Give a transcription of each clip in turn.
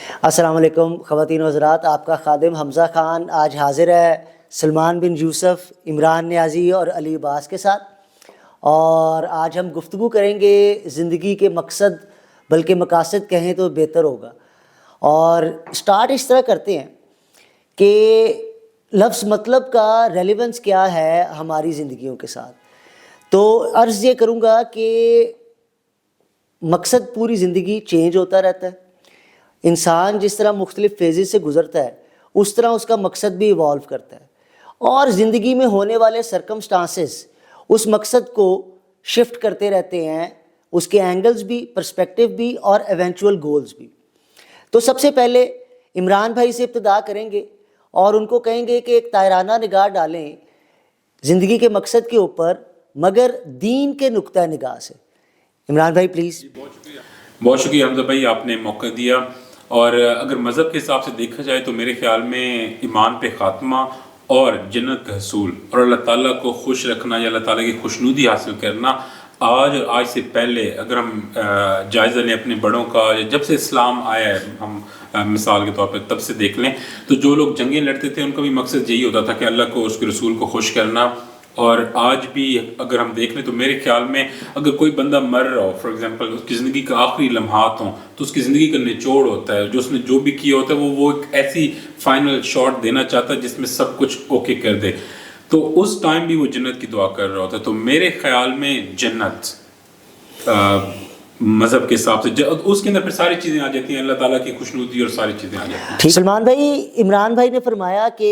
السلام علیکم خواتین و حضرات، آپ کا خادم حمزہ خان آج حاضر ہے سلمان بن یوسف، عمران نیازی اور علی عباس کے ساتھ، اور آج ہم گفتگو کریں گے زندگی کے مقصد، بلکہ مقاصد کہیں تو بہتر ہوگا۔ اور سٹارٹ اس طرح کرتے ہیں کہ لفظ مطلب کا ریلیونس کیا ہے ہماری زندگیوں کے ساتھ۔ تو عرض یہ کروں گا کہ مقصد پوری زندگی چینج ہوتا رہتا ہے۔ انسان جس طرح مختلف فیزز سے گزرتا ہے اس طرح اس کا مقصد بھی ایوالو کرتا ہے، اور زندگی میں ہونے والے سرکمسٹانسز اس مقصد کو شفٹ کرتے رہتے ہیں، اس کے اینگلز بھی، پرسپیکٹیو بھی، اور ایونچول گولز بھی۔ تو سب سے پہلے عمران بھائی سے ابتدا کریں گے اور ان کو کہیں گے کہ ایک طائرانہ نگاہ ڈالیں زندگی کے مقصد کے اوپر، مگر دین کے نقطہ نگاہ سے۔ عمران بھائی پلیز۔ بہت شکریہ حمزہ بھائی، آپ نے موقع دیا۔ اور اگر مذہب کے حساب سے دیکھا جائے تو میرے خیال میں ایمان پہ خاتمہ اور جنت کا حصول اور اللہ تعالیٰ کو خوش رکھنا یا اللہ تعالیٰ کی خوشنودی حاصل کرنا آج سے پہلے اگر ہم جائزہ لیں اپنے بڑوں کا، جب سے اسلام آیا ہے، ہم مثال کے طور پہ تب سے دیکھ لیں تو جو لوگ جنگیں لڑتے تھے ان کا بھی مقصد یہی ہوتا تھا کہ اللہ کو، اس کے رسول کو خوش کرنا۔ اور آج بھی اگر ہم دیکھ لیں تو میرے خیال میں اگر کوئی بندہ مر رہا ہو، فار ایگزامپل اس کی زندگی کا آخری لمحات ہوں، تو اس کی زندگی کا نچوڑ ہوتا ہے، جو اس نے جو بھی کیا ہوتا ہے وہ ایک ایسی فائنل شاٹ دینا چاہتا ہے جس میں سب کچھ اوکے کر دے، تو اس ٹائم بھی وہ جنت کی دعا کر رہا ہوتا ہے۔ تو میرے خیال میں جنت مذہب کے حساب سے اس کے اندر پھر ساری چیزیں آ جاتی ہیں، اللہ تعالیٰ کی خوشنودی اور ساری چیزیں آ جاتی ہیں۔ سلمان بھائی، عمران بھائی نے فرمایا کہ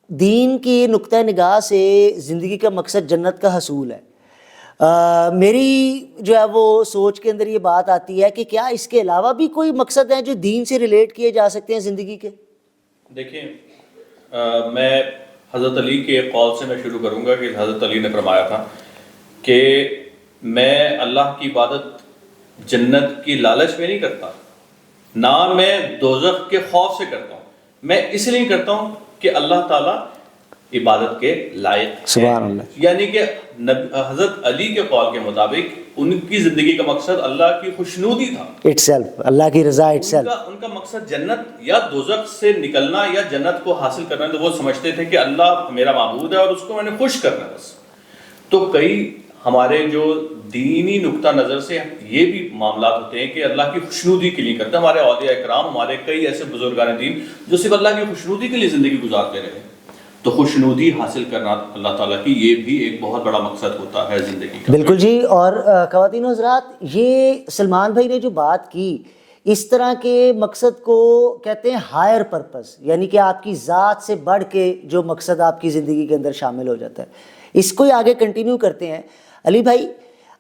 دین کی نقطہ نگاہ سے زندگی کا مقصد جنت کا حصول ہے۔ میری جو ہے وہ سوچ کے اندر یہ بات آتی ہے کہ کیا اس کے علاوہ بھی کوئی مقصد ہیں جو دین سے ریلیٹ کیے جا سکتے ہیں زندگی کے؟ دیکھیں، میں حضرت علی کے قول سے میں شروع کروں گا کہ حضرت علی نے فرمایا تھا کہ میں اللہ کی عبادت جنت کی لالچ میں نہیں کرتا، نہ میں دوزخ کے خوف سے کرتا ہوں، میں اس لیے کرتا ہوں کہ اللہ تعالیٰ عبادت کے لائق سبحان اللہ۔ یعنی کہ حضرت علی کے قول کے مطابق ان کی زندگی کا مقصد اللہ کی خوشنودی تھا، itself، اللہ کی رضا itself۔ ان کا مقصد جنت یا دوزخ سے نکلنا یا جنت کو حاصل کرنا، تو وہ سمجھتے تھے کہ اللہ میرا معبود ہے اور اس کو میں نے خوش کرنا ہے بس۔ تو کئی ہمارے جو دینی نقطہ نظر سے یہ بھی معاملات ہوتے ہیں کہ اللہ کی خوشنودی کے لیے کرتے ہیں۔ ہمارے اولیاء اکرام، ہمارے کئی ایسے بزرگان دین جو صرف اللہ کی خوشنودی کے لیے زندگی گزارتے رہے، تو خوشنودی حاصل کرنا اللہ تعالیٰ کی یہ بھی ایک بہت بڑا مقصد ہوتا ہے زندگی کا۔ بالکل جی۔ اور خواتین و حضرات، یہ سلمان بھائی نے جو بات کی، اس طرح کے مقصد کو کہتے ہیں ہائر پرپس، یعنی کہ آپ کی ذات سے بڑھ کے جو مقصد آپ کی زندگی کے اندر شامل ہو جاتا ہے، اس کو ہی آگے کنٹینیو کرتے ہیں۔ علی بھائی،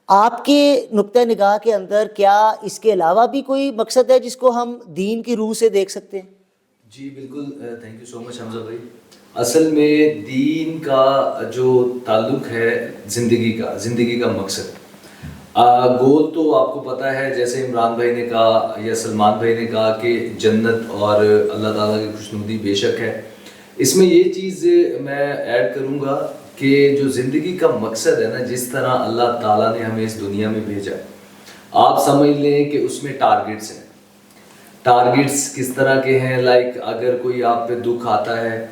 آپ کے نقطہ نگاہ کے اندر کیا اس کے علاوہ بھی کوئی مقصد ہے جس کو ہم دین کی روح سے دیکھ سکتے ہیں؟ جی بالکل، تھینک یو سو مچ حمزہ بھائی۔ اصل میں دین کا جو تعلق ہے زندگی کا مقصد، گول تو آپ کو پتہ ہے، جیسے عمران بھائی نے کہا یا سلمان بھائی نے کہا کہ جنت اور اللہ تعالیٰ کی خوشنودی بے شک ہے۔ اس میں یہ چیز میں ایڈ کروں گا کہ جو زندگی کا مقصد ہے نا، جس طرح اللہ تعالیٰ نے ہمیں اس دنیا میں بھیجا ہے، آپ سمجھ لیں کہ اس میں ٹارگٹس ہیں۔ ٹارگٹس کس طرح کے ہیں؟ لائک اگر کوئی آپ پہ دکھ آتا ہے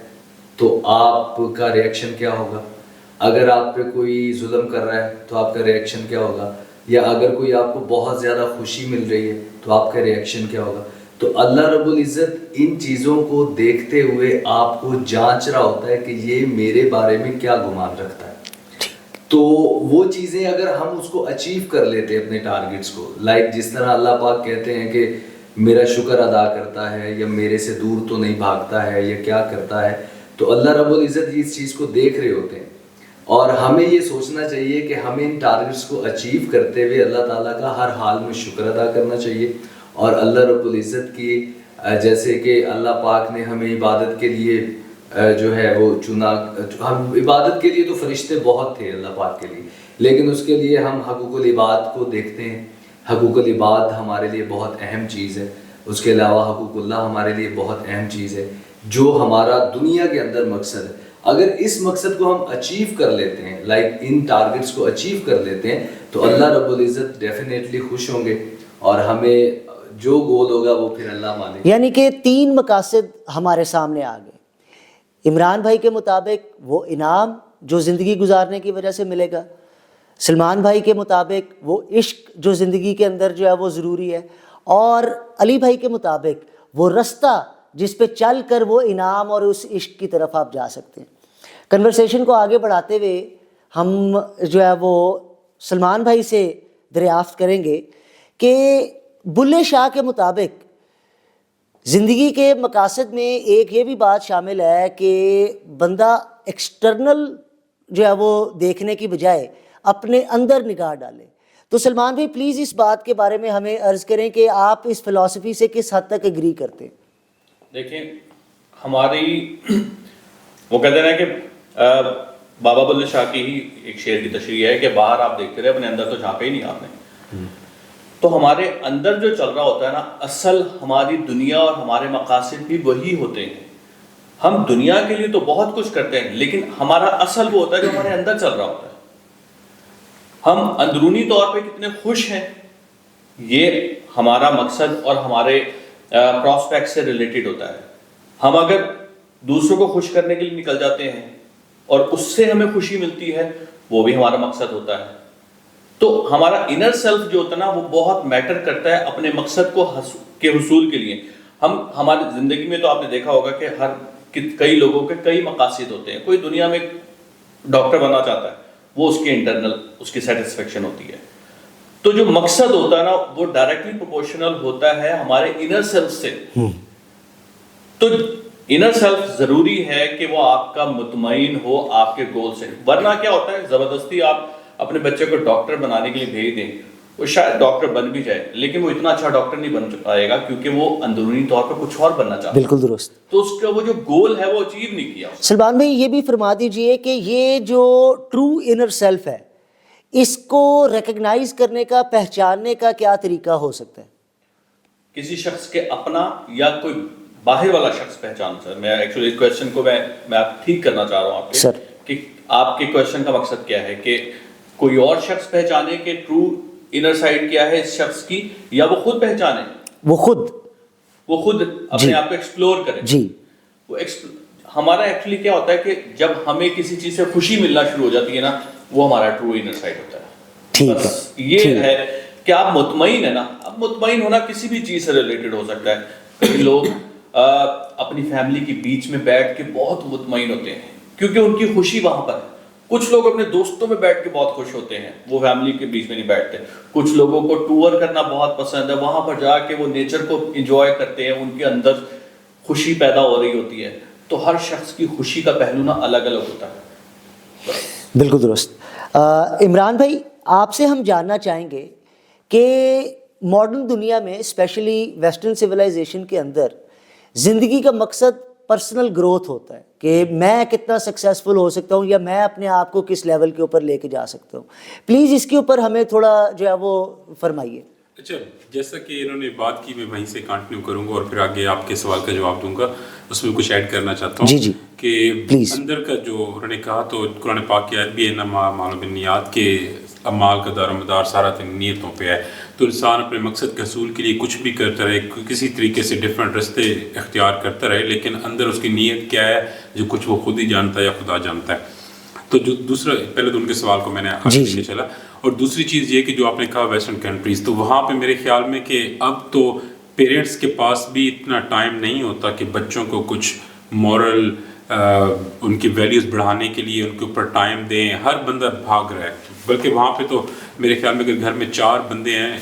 تو آپ کا ریئیکشن کیا ہوگا؟ اگر آپ پہ کوئی ظلم کر رہا ہے تو آپ کا ریئیکشن کیا ہوگا؟ یا اگر کوئی آپ کو بہت زیادہ خوشی مل رہی ہے تو آپ کا ریئیکشن کیا ہوگا؟ تو اللہ رب العزت ان چیزوں کو دیکھتے ہوئے آپ کو جانچ رہا ہوتا ہے کہ یہ میرے بارے میں کیا گمان رکھتا ہے۔ تو وہ چیزیں اگر ہم اس کو اچیو کر لیتے ہیں اپنے ٹارگٹس کو، لائک جس طرح اللہ پاک کہتے ہیں کہ میرا شکر ادا کرتا ہے یا میرے سے دور تو نہیں بھاگتا ہے یا کیا کرتا ہے، تو اللہ رب العزت اس چیز کو دیکھ رہے ہوتے ہیں، اور ہمیں یہ سوچنا چاہیے کہ ہمیں ان ٹارگٹس کو اچیو کرتے ہوئے اللہ تعالیٰ کا ہر حال میں شکر ادا کرنا چاہیے۔ اور اللہ رب العزت کی جیسے کہ اللہ پاک نے ہمیں عبادت کے لیے جو ہے وہ چنا، ہم عبادت کے لیے تو فرشتے بہت تھے اللہ پاک کے لیے، لیکن اس کے لیے ہم حقوق العباد کو دیکھتے ہیں۔ حقوق العباد ہمارے لیے بہت اہم چیز ہے، اس کے علاوہ حقوق اللہ ہمارے لیے بہت اہم چیز ہے، جو ہمارا دنیا کے اندر مقصد ہے۔ اگر اس مقصد کو ہم اچیو کر لیتے ہیں، لائک ان ٹارگٹس کو اچیو کر لیتے ہیں، تو اللہ رب العزت ڈیفینیٹلی خوش ہوں گے، اور ہمیں جو گول ہوگا وہ پھر اللہ مانے. یعنی کہ 3 مقاصد ہمارے سامنے آ گئے. عمران بھائی کے مطابق وہ انعام جو زندگی گزارنے کی وجہ سے ملے گا، سلمان بھائی کے مطابق وہ عشق جو زندگی کے اندر جو ہے وہ ضروری ہے، اور علی بھائی کے مطابق وہ رستہ جس پہ چل کر وہ انعام اور اس عشق کی طرف آپ جا سکتے ہیں. کنورسیشن کو آگے بڑھاتے ہوئے ہم جو ہے وہ سلمان بھائی سے دریافت کریں گے کہ بلے شاہ کے مطابق زندگی کے مقاصد میں ایک یہ بھی بات شامل ہے کہ بندہ ایکسٹرنل جو ہے وہ دیکھنے کی بجائے اپنے اندر نگاہ ڈالے. تو سلمان بھائی پلیز اس بات کے بارے میں ہمیں عرض کریں کہ آپ اس فلسفی سے کس حد تک اگری کرتے ہیں؟ دیکھیں ہماری وہ کہتے ہیں کہ بابا بلے شاہ کی ہی ایک شعر کی تشریح ہے کہ باہر آپ دیکھتے رہے اپنے اندر تو جھانکے ہی نہیں آپ نے. تو ہمارے اندر جو چل رہا ہوتا ہے نا، اصل ہماری دنیا اور ہمارے مقاصد بھی وہی ہوتے ہیں. ہم دنیا کے لیے تو بہت کچھ کرتے ہیں، لیکن ہمارا اصل وہ ہوتا ہے جو ہمارے اندر چل رہا ہوتا ہے. ہم اندرونی طور پہ کتنے خوش ہیں، یہ ہمارا مقصد اور ہمارے پراسپیکٹ سے ریلیٹڈ ہوتا ہے. ہم اگر دوسروں کو خوش کرنے کے لیے نکل جاتے ہیں اور اس سے ہمیں خوشی ملتی ہے، وہ بھی ہمارا مقصد ہوتا ہے. تو ہمارا انر سیلف جو ہوتا ہے نا، وہ بہت میٹر کرتا ہے اپنے مقصد کے حصول کے لیے. ہماری زندگی میں تو آپ نے دیکھا ہوگا کہ کئی لوگوں کے کئی مقاصد ہوتے ہیں. کوئی دنیا میں ڈاکٹر بننا چاہتا ہے، وہ اس کے انٹرنل اس کی سیٹسفیکشن ہوتی ہے. تو جو مقصد ہوتا ہے نا، وہ ڈائریکٹلی پروپورشنل ہوتا ہے ہمارے انر سیلف سے. تو انر سیلف ضروری ہے کہ وہ آپ کا مطمئن ہو آپ کے گول سے. ورنہ کیا ہوتا ہے، زبردستی آپ اپنے بچے کو ڈاکٹر بنانے کے لیے بھیج دیں، وہ شاید ڈاکٹر بن بھی جائے، لیکن وہ اتنا اچھا ڈاکٹر نہیں بن پائے گا کیونکہ وہ اندرونی طور پر کچھ اور بننا چاہتا ہے. بالکل درست. تو اس کا وہ جو گول ہے وہ اچیو نہیں کیا. سلمان بھائی یہ بھی فرما دیجئے کہ یہ جو ٹرو انر سیلف ہے، اس کو ریکگنائز کرنے کا، پہچاننے کا کیا طریقہ ہو سکتا ہے؟ کسی شخص کے اپنا یا کوئی باہر والا شخص پہچان. سر میں ایکچولی اس کویشچن کو میں ٹھیک کرنا چاہ رہا ہوں آپ کے سر، کہ آپ کے کویشچن کا مقصد کیا ہے کہ کوئی اور شخص پہچانے کہ ٹرو انر سائڈ کیا ہے اس شخص کی، یا وہ خود پہچانے، وہ خود اپنے آپ کو ایکسپلور کرے. جی وہ ہمارا ایکچولی کیا ہوتا ہے کہ جب ہمیں کسی چیز سے خوشی ملنا شروع ہو جاتی ہے نا، وہ ہمارا ٹرو انر سائڈ ہوتا ہے. ٹھیک ہے. یہ ہے کہ آپ مطمئن ہے نا. اب مطمئن ہونا کسی بھی چیز سے ریلیٹڈ ہو سکتا ہے. کئی لوگ اپنی فیملی کے بیچ میں بیٹھ کے بہت مطمئن ہوتے ہیں کیونکہ ان کی خوشی وہاں پر ہے. کچھ لوگ اپنے دوستوں میں بیٹھ کے بہت خوش ہوتے ہیں، وہ فیملی کے بیچ میں نہیں بیٹھتے. کچھ لوگوں کو ٹور کرنا بہت پسند ہے، وہاں پر جا کے وہ نیچر کو انجوائے کرتے ہیں، ان کے اندر خوشی پیدا ہو رہی ہوتی ہے. تو ہر شخص کی خوشی کا پہلو نا الگ الگ ہوتا ہے. بالکل درست. عمران بھائی آپ سے ہم جاننا چاہیں گے کہ ماڈرن دنیا میں اسپیشلی ویسٹرن سویلائزیشن کے اندر زندگی کا مقصد پرسنل گروتھ ہوتا ہے کہ میں کتنا سکسیسفل ہو سکتا ہوں یا میں اپنے آپ کو کس لیول کے اوپر لے کے جا سکتا ہوں. پلیز اس کے اوپر ہمیں تھوڑا جو ہے وہ فرمائیے. اچھا، جیسا کہ انہوں نے بات کی میں وہیں سے کنٹینیو کروں گا اور پھر آگے آپ کے سوال کا جواب دوں گا. اس میں کچھ ایڈ کرنا چاہتا ہوں. جی کہ پلیز. اندر کا جو انہوں نے کہا تو قرآن پاک کی آیت بھی ہے، انما الاعمال بالنیات، کے اعمال کا دار و مدار سارا نیتوں پہ ہے. تو انسان اپنے مقصد کے حصول کے لیے کچھ بھی کرتا رہے، کسی طریقے سے ڈفرینٹ رستے اختیار کرتا رہے، لیکن اندر اس کی نیت کیا ہے جو کچھ وہ خود ہی جانتا ہے یا خدا جانتا ہے. تو جو دوسرا، پہلے تو ان کے سوال کو میں نے آگے لے چلا. اور دوسری چیز یہ کہ جو آپ نے کہا ویسٹرن کنٹریز، تو وہاں پہ میرے خیال میں کہ اب تو پیرنٹس کے پاس بھی اتنا ٹائم نہیں ہوتا کہ بچوں کو کچھ مورل ان کی ویلیوز بڑھانے کے لیے ان کے اوپر ٹائم دیں. ہر بندہ بھاگ رہا ہے، بلکہ وہاں پہ تو میرے خیال میں اگر گھر میں 4 بندے ہیں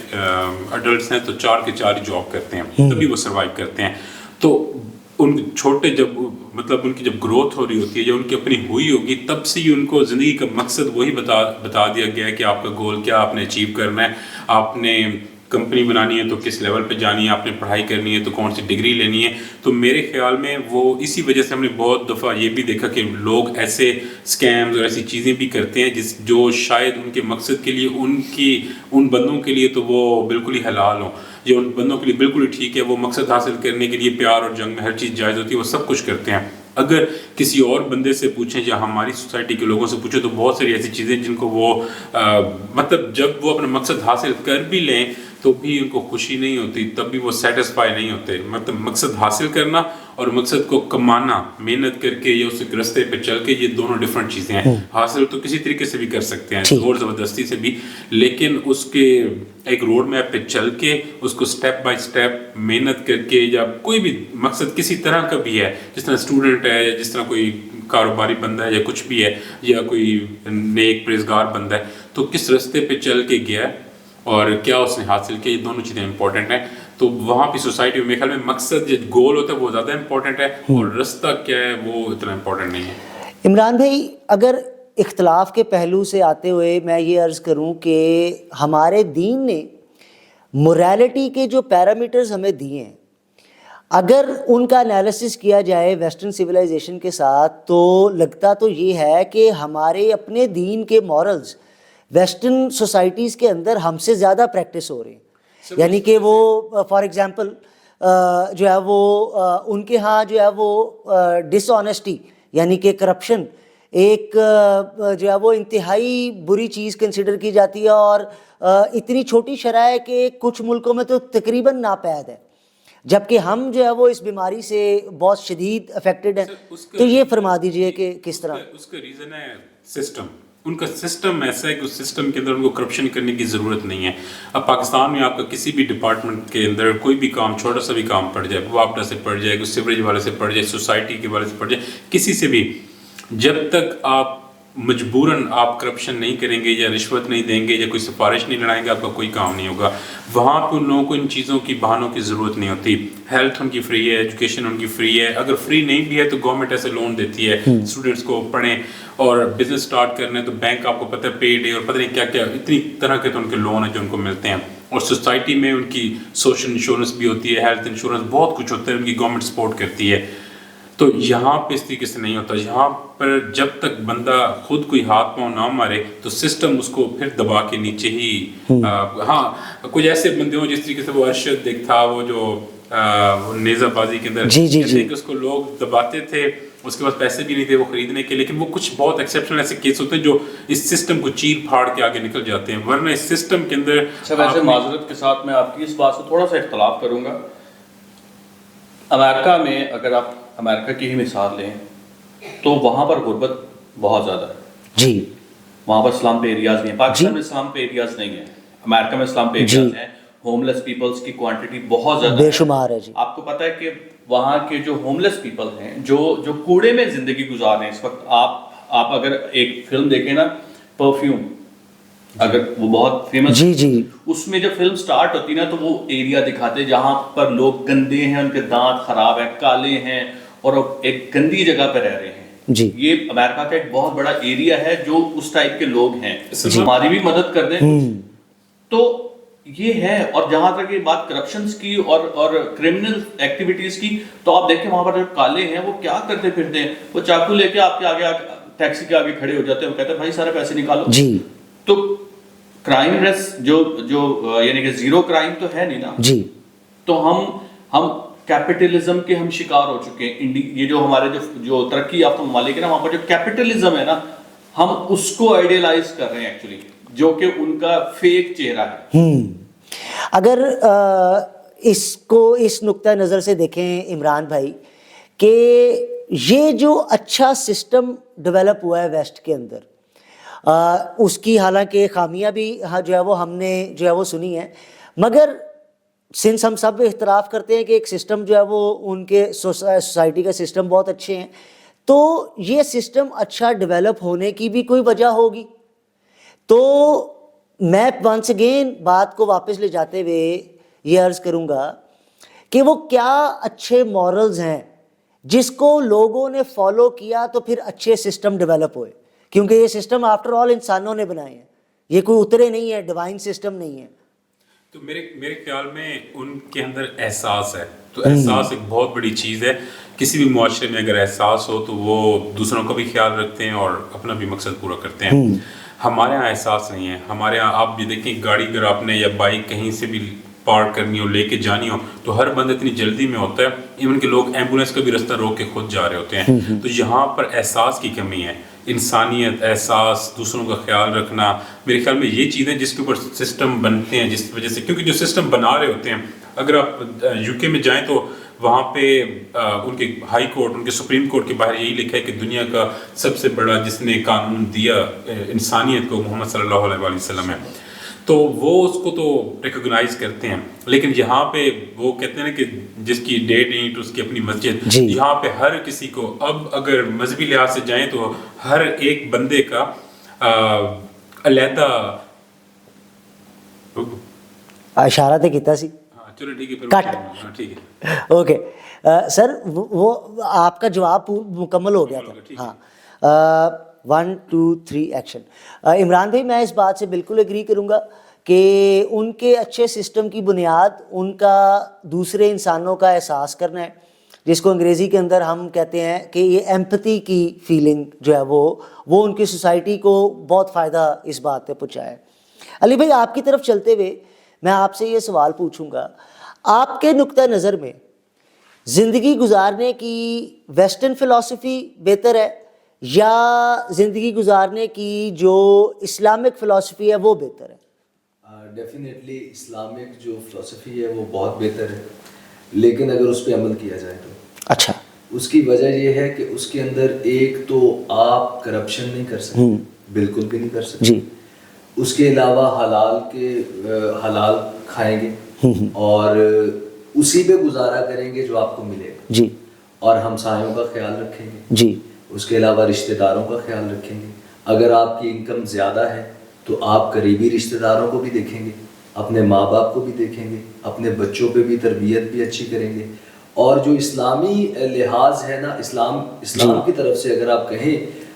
ایڈلٹس ہیں تو 4 کے 4 ہی جاب کرتے ہیں، تبھی وہ سروائیو کرتے ہیں. تو ان چھوٹے جب مطلب ان کی جب گروتھ ہو رہی ہوتی ہے یا ان کی اپنی ہوئی ہوگی، تب سے ہی ان کو زندگی کا مقصد وہی بتا دیا گیا ہے کہ آپ کا گول کیا، آپ نے اچیو کرنا ہے. آپ نے کمپنی بنانی ہے تو کس لیول پہ جانی ہے، آپ نے پڑھائی کرنی ہے تو کون سی ڈگری لینی ہے. تو میرے خیال میں وہ اسی وجہ سے ہم نے بہت دفعہ یہ بھی دیکھا کہ لوگ ایسے اسکیمز اور ایسی چیزیں بھی کرتے ہیں جو شاید ان کے مقصد کے لیے ان بندوں کے لیے تو وہ بالکل ہی حلال ہوں، جو ان بندوں کے لیے بالکل ہی ٹھیک ہے. وہ مقصد حاصل کرنے کے لیے پیار اور جنگ میں ہر چیز جائز ہوتی ہے، وہ سب کچھ کرتے ہیں. اگر کسی اور بندے سے پوچھیں یا ہماری سوسائٹی کے لوگوں سے پوچھیں تو بہت ساری ایسی چیزیں جن کو وہ مطلب جب وہ اپنا مقصد حاصل کر بھی لیں تو بھی ان کو خوشی نہیں ہوتی, تب بھی وہ سیٹسفائی نہیں ہوتے. مطلب مقصد حاصل کرنا اور مقصد کو کمانا محنت کر کے یا اس رستے پہ چل کے, یہ دونوں ڈفرینٹ چیزیں ہیں. حاصل تو کسی طریقے سے بھی کر سکتے ہیں, زور زبردستی سے بھی, لیکن اس کے ایک روڈ میپ پہ چل کے اس کو سٹیپ بائی سٹیپ محنت کر کے, یا کوئی بھی مقصد کسی طرح کا بھی ہے, جس طرح اسٹوڈنٹ ہے یا جس طرح کوئی کاروباری بندہ ہے یا کچھ بھی ہے, یا کوئی نیک پرہیزگار بندہ ہے, تو کس رستے پہ چل کے گیا اور کیا اس نے حاصل کیا, یہ دونوں چیزیں امپورٹنٹ ہیں. تو وہاں پہ سوسائٹی میں میرے خیال میں مقصد جو گول ہوتا ہے وہ زیادہ امپورٹنٹ ہے, اور رستہ کیا ہے وہ اتنا امپورٹنٹ نہیں ہے. عمران بھائی, اگر اختلاف کے پہلو سے آتے ہوئے میں یہ عرض کروں کہ ہمارے دین نے موریلٹی کے جو پیرامیٹرز ہمیں دیے ہیں, اگر ان کا انالیسس کیا جائے ویسٹرن سویلائزیشن کے ساتھ, تو لگتا تو یہ ہے کہ ہمارے اپنے دین کے مورلز ویسٹرن سوسائٹیز کے اندر ہم سے زیادہ پریکٹس ہو رہے ہیں. یعنی کہ وہ فار ایگزامپل جو ہے وہ ان کے ہاں جو ہے وہ ڈس آنیسٹی یعنی کہ کرپشن ایک جو ہے وہ انتہائی بری چیز کنسیڈر کی جاتی ہے, اور اتنی چھوٹی شرح ہے کہ کچھ ملکوں میں تو تقریباً ناپید ہے, جبکہ ہم جو ہے وہ اس بیماری سے بہت شدید افیکٹڈ ہیں. تو یہ فرما دیجئے کہ کس طرح. اس کا ریزن ہے سسٹم. ان کا سسٹم ایسا ہے کہ اس سسٹم کے اندر ان کو کرپشن کرنے کی ضرورت نہیں ہے. اب پاکستان میں آپ کا کسی بھی ڈپارٹمنٹ کے اندر کوئی بھی کام, چھوٹا سا بھی کام پڑ جائے, وابڈا سے پڑ جائے, کوئی سیوریج والے سے پڑ جائے, سوسائٹی کے والے سے پڑ جائے, کسی سے بھی, جب تک آپ مجبوراً آپ کرپشن نہیں کریں گے یا رشوت نہیں دیں گے یا کوئی سفارش نہیں لڑائیں گے, آپ کا کوئی کام نہیں ہوگا. وہاں پہ ان لوگوں کو ان چیزوں کی بہانوں کی ضرورت نہیں ہوتی. ہیلتھ ان کی فری ہے, ایجوکیشن ان کی فری ہے, اگر فری نہیں بھی ہے تو گورنمنٹ ایسے لون دیتی ہے اسٹوڈنٹس کو پڑھیں, اور بزنس سٹارٹ کرنے تو بینک آپ کو پتہ ہے پیڈ ہے اور پتہ نہیں کیا کیا اتنی طرح کے تو ان کے لون ہیں جو ان کو ملتے ہیں. اور سوسائٹی میں ان کی سوشل انشورنس بھی ہوتی ہے, ہیلتھ انشورنس, بہت کچھ ہوتا ہے, ان کی گورنمنٹ سپورٹ کرتی ہے. تو یہاں پہ اس طریقے سے نہیں ہوتا. یہاں پر جب تک بندہ خود کوئی ہاتھ پاؤں نہ مارے تو سسٹم اس کو پھر دبا کے نیچے ہی. ہاں کچھ ایسے بندے ہوں جس طریقے سے وہ ارشد ایک تھا, وہ جو نیزہ بازی کے اندر کہ اس کو لوگ دباتے تھے, اس کے پاس پیسے بھی نہیں تھے وہ خریدنے کے, لیکن وہ کچھ بہت ایکسیپشنل ایسے کیس ہوتے ہیں جو اس سسٹم کو چیر پھاڑ کے آگے نکل جاتے ہیں, ورنہ اس سسٹم کے اندر. ویسے معذرت کے ساتھ میں آپ کی اس بات سے تھوڑا سا اختلاف کروں گا. امریکہ میں اگر آپ امریکہ کی ہی مثال لیں تو وہاں پر غربت بہت زیادہ ہے جی, وہاں پر اسلام پہ ایریاز نہیں ہیں. پاکستان میں اسلام پہ ایریاز نہیں ہیں, امریکہ میں اسلام پہ ایریاز ہیں. ہوم لیس پیپلز کی کوانٹٹی بہت زیادہ بے شمار ہے جی. آپ کو پتہ ہے کہ وہاں کے جو ہوم لیس پیپل ہیں, جو کوڑے میں زندگی گزار رہے ہیں اس وقت, آپ اگر ایک فلم دیکھیں نا پرفیوم, اگر وہ بہت فیمس جی, اس میں جب فلم سٹارٹ ہوتی نا تو وہ ایریا دکھاتے جہاں پر لوگ گندے ہیں, ان کے دانت خراب ہیں, کالے ہیں, اور ایک گندی جگہ پہ رہ رہے ہیں جی. یہ امریکہ کا ایک بہت بڑا ایریا ہے جو اس ٹائپ کے لوگ ہیں, ہماری بھی مدد کر دیں. تو یہ ہے. اور جہاں تک یہ بات کرپشنز کی اور کرمنل ایکٹیویٹیز کی, تو آپ دیکھیں وہاں پر جو کالے ہیں وہ کیا کرتے پھرتے ہیں, وہ چاقو لے کے آپ کے آگے ٹیکسی کے آگے کھڑے ہو جاتے ہیں, وہ کہتے ہیں بھائی سارے پیسے نکالو جی. تو کرائم ریس جو یعنی کہ زیرو کرائم تو ہے نہیں نا جی. تو ہم کیپٹلزم کے ہم شکار ہو چکے ہیں. یہ جو ہمارے جو ترقی یافتہ ممالک ہے نا, وہاں پر جو کیپٹلزم ہے نا, ہم اس کو آئیڈیلائز کر رہے ہیں ایکچولی, جو کہ ان کا فیک چہرہ ہے. اگر اس کو اس نقطہ نظر سے دیکھیں عمران بھائی, کہ یہ جو اچھا سسٹم ڈیولپ ہوا ہے ویسٹ کے اندر, اس کی حالانکہ خامیاں بھی جو ہے وہ ہم نے جو ہے وہ سنی ہے, مگر سنس ہم سب اختلاف کرتے ہیں کہ ایک سسٹم جو ہے وہ ان کے سوسائٹی کا سسٹم بہت اچھے ہیں, تو یہ سسٹم اچھا ڈیولپ ہونے کی بھی کوئی وجہ ہوگی. تو میں ونس اگین بات کو واپس لے جاتے ہوئے یہ عرض کروں گا کہ وہ کیا اچھے مورلز ہیں جس کو لوگوں نے فالو کیا تو پھر اچھے سسٹم ڈیولپ ہوئے, کیونکہ یہ سسٹم آفٹر آل انسانوں نے بنائے ہیں, یہ کوئی اترے نہیں ہے, ڈیوائن سسٹم نہیں ہے. تو میرے خیال میں ان کے اندر احساس ہے, تو احساس ایک بہت بڑی چیز ہے. کسی بھی معاشرے میں اگر احساس ہو تو وہ دوسروں کا بھی خیال رکھتے ہیں اور اپنا بھی مقصد پورا کرتے ہیں. ہمارے یہاں احساس نہیں ہے. ہمارے یہاں آپ بھی دیکھیں, گاڑی اگر آپ نے یا بائک کہیں سے بھی پارک کرنی ہو, لے کے جانی ہو, تو ہر بندہ اتنی جلدی میں ہوتا ہے, ایون کہ لوگ ایمبولینس کا بھی رستہ روک کے خود جا رہے ہوتے ہیں. تو یہاں پر احساس کی کمی ہے انسانیت, احساس, دوسروں کا خیال رکھنا, میرے خیال میں یہ چیزیں جس کے اوپر سسٹم بنتے ہیں, جس وجہ سے, کیونکہ جو سسٹم بنا رہے ہوتے ہیں, اگر آپ یو کے میں جائیں تو وہاں پہ ان کے ہائی کورٹ, ان کے سپریم کورٹ کے باہر یہی لکھا ہے کہ دنیا کا سب سے بڑا جس نے قانون دیا انسانیت کو محمد صلی اللہ علیہ وآلہ وسلم ہے, تو وہ اس کو تو ریکوگنائز کرتے ہیں. لیکن یہاں پہ وہ کہتے ہیں نا کہ جس کی ڈیٹ اینٹ اس کی اپنی مسجد, یہاں پہ ہر کسی کو اب اگر مذہبی لحاظ سے جائیں تو ہر ایک بندے کا علیحدہ اشارہ تے کیتا سی. چلو ٹھیک ہے, کٹ. ٹھیک ہے, اوکے سر, وہ آپ کا جواب مکمل ہو گیا تھا. ہاں, 1 2 3 ایکشن. عمران بھائی, میں اس بات سے بالکل ایگری کروں گا کہ ان کے اچھے سسٹم کی بنیاد ان کا دوسرے انسانوں کا احساس کرنا ہے, جس کو انگریزی کے اندر ہم کہتے ہیں کہ یہ ایمپتھی کی فیلنگ جو ہے وہ ان کی سوسائٹی کو بہت فائدہ اس بات پہ پہنچایا ہے. علی بھائی, آپ کی طرف چلتے ہوئے میں آپ سے یہ سوال پوچھوں گا, آپ کے نقطہ نظر میں زندگی گزارنے کی ویسٹرن فلسفی بہتر ہے یا زندگی گزارنے کی جو اسلامک فلسفی ہے وہ بہتر ہے؟ ڈیفینیٹلی اسلامک جو فلسفی ہے وہ بہت بہتر ہے, لیکن اگر اس پہ عمل کیا جائے تو. اچھا. اس کی وجہ یہ ہے کہ اس کے اندر ایک تو آپ کرپشن نہیں کر سکتے, بالکل بھی نہیں کر سکتے. جی. اس کے علاوہ حلال کھائیں گے اور اسی پہ گزارا کریں گے جو آپ کو ملے گا. جی. اور ہمسایوں کا خیال رکھیں گے. جی. اس کے علاوہ رشتہ داروں کا خیال رکھیں گے. اگر آپ کی انکم زیادہ ہے تو آپ قریبی رشتہ داروں کو بھی دیکھیں گے, اپنے ماں باپ کو بھی دیکھیں گے, اپنے بچوں پہ بھی تربیت بھی اچھی کریں گے. اور جو اسلامی لحاظ ہے نا, اسلام کی طرف سے اگر آپ کہیں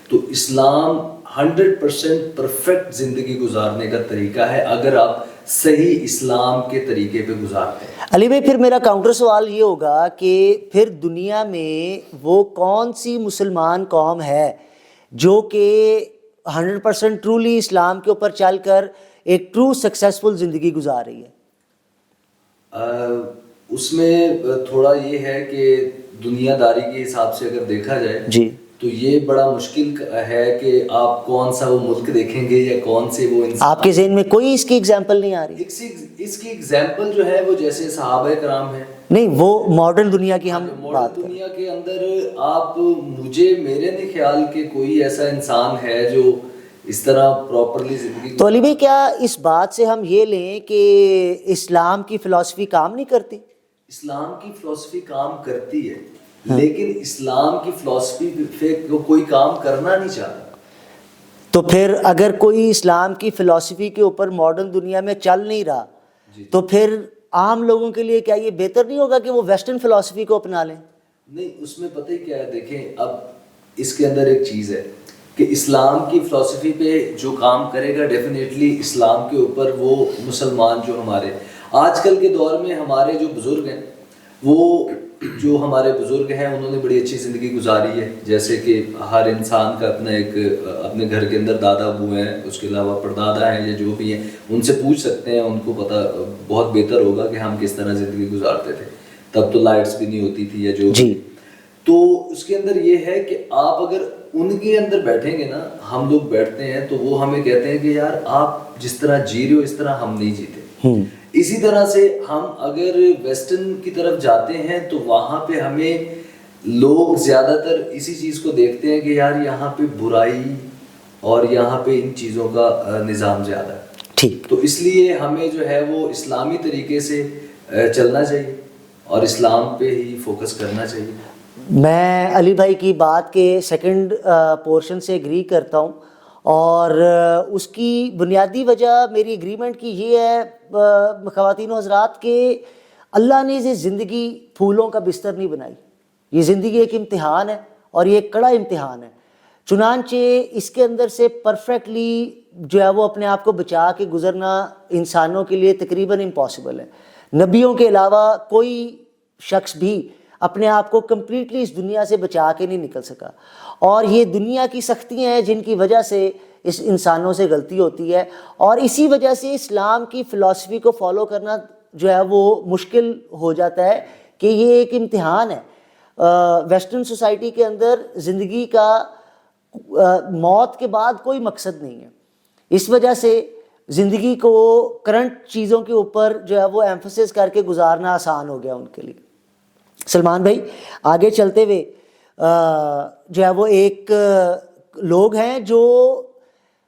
تو اسلام 100% پرفیکٹ زندگی گزارنے کا طریقہ ہے اگر آپ صحیح اسلام کے طریقے پہ گزارتے ہیں. علی بھائی, پھر میرا کاؤنٹر سوال یہ ہوگا کہ پھر دنیا میں وہ کون سی مسلمان قوم ہے جو کہ 100% ٹرولی اسلام کے اوپر چل کر ایک ٹرو سکسیسفل زندگی گزار رہی ہے؟ اس میں تھوڑا یہ ہے کہ دنیا داری کے حساب سے اگر دیکھا جائے جی تو یہ بڑا مشکل ہے کہ آپ کون سا وہ ملک دیکھیں گے یا کون سے وہ انسان. آپ کے ذہن میں کوئی اس کی ایگزامپل نہیں آ رہی؟ اس کی ایگزامپل جو ہے وہ جیسے صحابہ کرام ہیں. نہیں, وہ ماڈرن دنیا کی ہم بات ماڈرن دنیا کے اندر آپ میرے نہیں خیال کہ کوئی ایسا انسان ہے جو اس طرح پراپرلی زندگی. تو علی بھائی, کیا اس بات سے ہم یہ لیں کہ اسلام کی فلسفی کام نہیں کرتی؟ اسلام کی فلسفی کام کرتی ہے, لیکن اسلام کی فلسفی پہ کوئی کام کرنا نہیں چاہتا. تو پھر اگر کوئی اسلام کی فلسفی کے اوپر ماڈرن دنیا میں چل نہیں رہا تو پھر عام لوگوں کے لیے کیا یہ بہتر نہیں ہوگا کہ وہ ویسٹرن فلسفی کو اپنا لیں؟ نہیں, اس میں پتہ ہی کیا ہے, دیکھیں اب اس کے اندر ایک چیز ہے کہ اسلام کی فلسفی پہ جو کام کرے گا ڈیفینیٹلی اسلام کے اوپر وہ مسلمان جو ہمارے آج کل کے دور میں ہمارے جو بزرگ ہیں, وہ جو ہمارے بزرگ ہیں انہوں نے بڑی اچھی زندگی گزاری ہے. جیسے کہ ہر انسان کا اپنا ایک اپنے گھر کے اندر دادا ابو ہیں, اس کے علاوہ پردادا ہیں یا جو بھی ہیں, ان سے پوچھ سکتے ہیں, ان کو پتہ بہت بہتر ہوگا کہ ہم کس طرح زندگی گزارتے تھے. تب تو لائٹس بھی نہیں ہوتی تھی یا جو جی. تو اس کے اندر یہ ہے کہ آپ اگر ان کے اندر بیٹھیں گے نا, ہم لوگ بیٹھتے ہیں تو وہ ہمیں کہتے ہیں کہ یار آپ جس طرح جی رہے ہو اس طرح ہم نہیں جیتے. اسی طرح سے ہم اگر ویسٹرن کی طرف جاتے ہیں تو وہاں پہ ہمیں لوگ زیادہ تر اسی چیز کو دیکھتے ہیں کہ یار یہاں پہ برائی اور یہاں پہ ان چیزوں کا نظام زیادہ ہے. ٹھیک. تو اس لیے ہمیں جو ہے وہ اسلامی طریقے سے چلنا چاہیے اور اسلام پہ ہی فوکس کرنا چاہیے. میں علی بھائی کی بات کے سیکنڈ پورشن سے ایگری کرتا ہوں, اور اس کی بنیادی وجہ میری ایگریمنٹ کی یہ ہے خواتین و حضرات کہ اللہ نے یہ زندگی پھولوں کا بستر نہیں بنائی. یہ زندگی ایک امتحان ہے اور یہ ایک کڑا امتحان ہے. چنانچہ اس کے اندر سے پرفیکٹلی جو ہے وہ اپنے آپ کو بچا کے گزرنا انسانوں کے لیے تقریباً امپاسبل ہے. نبیوں کے علاوہ کوئی شخص بھی اپنے آپ کو کمپلیٹلی اس دنیا سے بچا کے نہیں نکل سکا, اور یہ دنیا کی سختیاں ہیں جن کی وجہ سے اس انسانوں سے غلطی ہوتی ہے, اور اسی وجہ سے اسلام کی فلسفی کو فالو کرنا جو ہے وہ مشکل ہو جاتا ہے کہ یہ ایک امتحان ہے. ویسٹرن سوسائٹی کے اندر زندگی کا موت کے بعد کوئی مقصد نہیں ہے. اس وجہ سے زندگی کو کرنٹ چیزوں کے اوپر جو ہے وہ ایمفسس کر کے گزارنا آسان ہو گیا ان کے لیے. سلمان بھائی آگے چلتے ہوئے جو ہے وہ ایک لوگ ہیں جو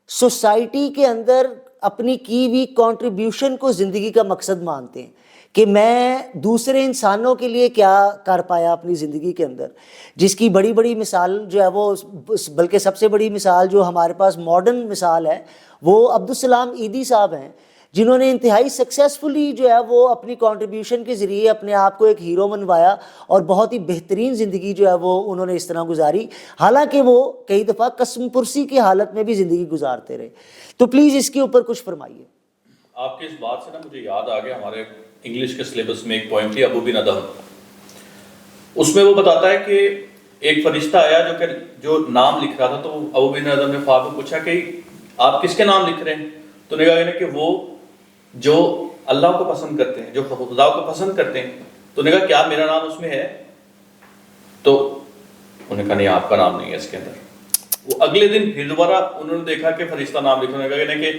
سوسائٹی کے اندر اپنی کی ہوئی کنٹریبیوشن کو زندگی کا مقصد مانتے ہیں کہ میں دوسرے انسانوں کے لیے کیا کر پایا اپنی زندگی کے اندر, جس کی بڑی بڑی مثال جو ہے وہ, بلکہ سب سے بڑی مثال جو ہمارے پاس ماڈرن مثال ہے وہ عبدالسلام عیدی صاحب ہیں, جنہوں نے انتہائی سکسیسفلی جو ہے وہ اپنی کنٹریبیوشن کے ذریعے اپنے آپ کو ایک ہیرو بنوایا اور بہت ہی بہترین زندگی جو ہے وہ انہوں نے اس طرح گزاری, حالانکہ وہ کئی دفعہ قسم پرسی کی حالت میں بھی زندگی گزارتے رہے. تو پلیز اس کے اوپر کچھ فرمائیے. آپ کی اس بات سے نا مجھے یاد آ گیا, ہمارے انگلش کے سلیبس میں ایک پوائم تھی ابو بن ادم, اس میں وہ بتاتا ہے کہ ایک فرشتہ آیا جو نام لکھ رہا تھا, تو ابو بن ادم نے خواب میں پوچھا کہ آپ کس کے نام لکھ رہے ہیں؟ تو نے کہا کہ وہ جو اللہ کو پسند کرتے ہیں, جو خدا کو پسند کرتے ہیں. تو نے کہا کیا میرا نام اس میں ہے؟ تو انہوں نے کہا نہیں, آپ کا نام نہیں ہے اس کے اندر. وہ اگلے دن پھر دوبارہ انہوں نے دیکھا کہ فرشتہ نام لکھنے کا کہ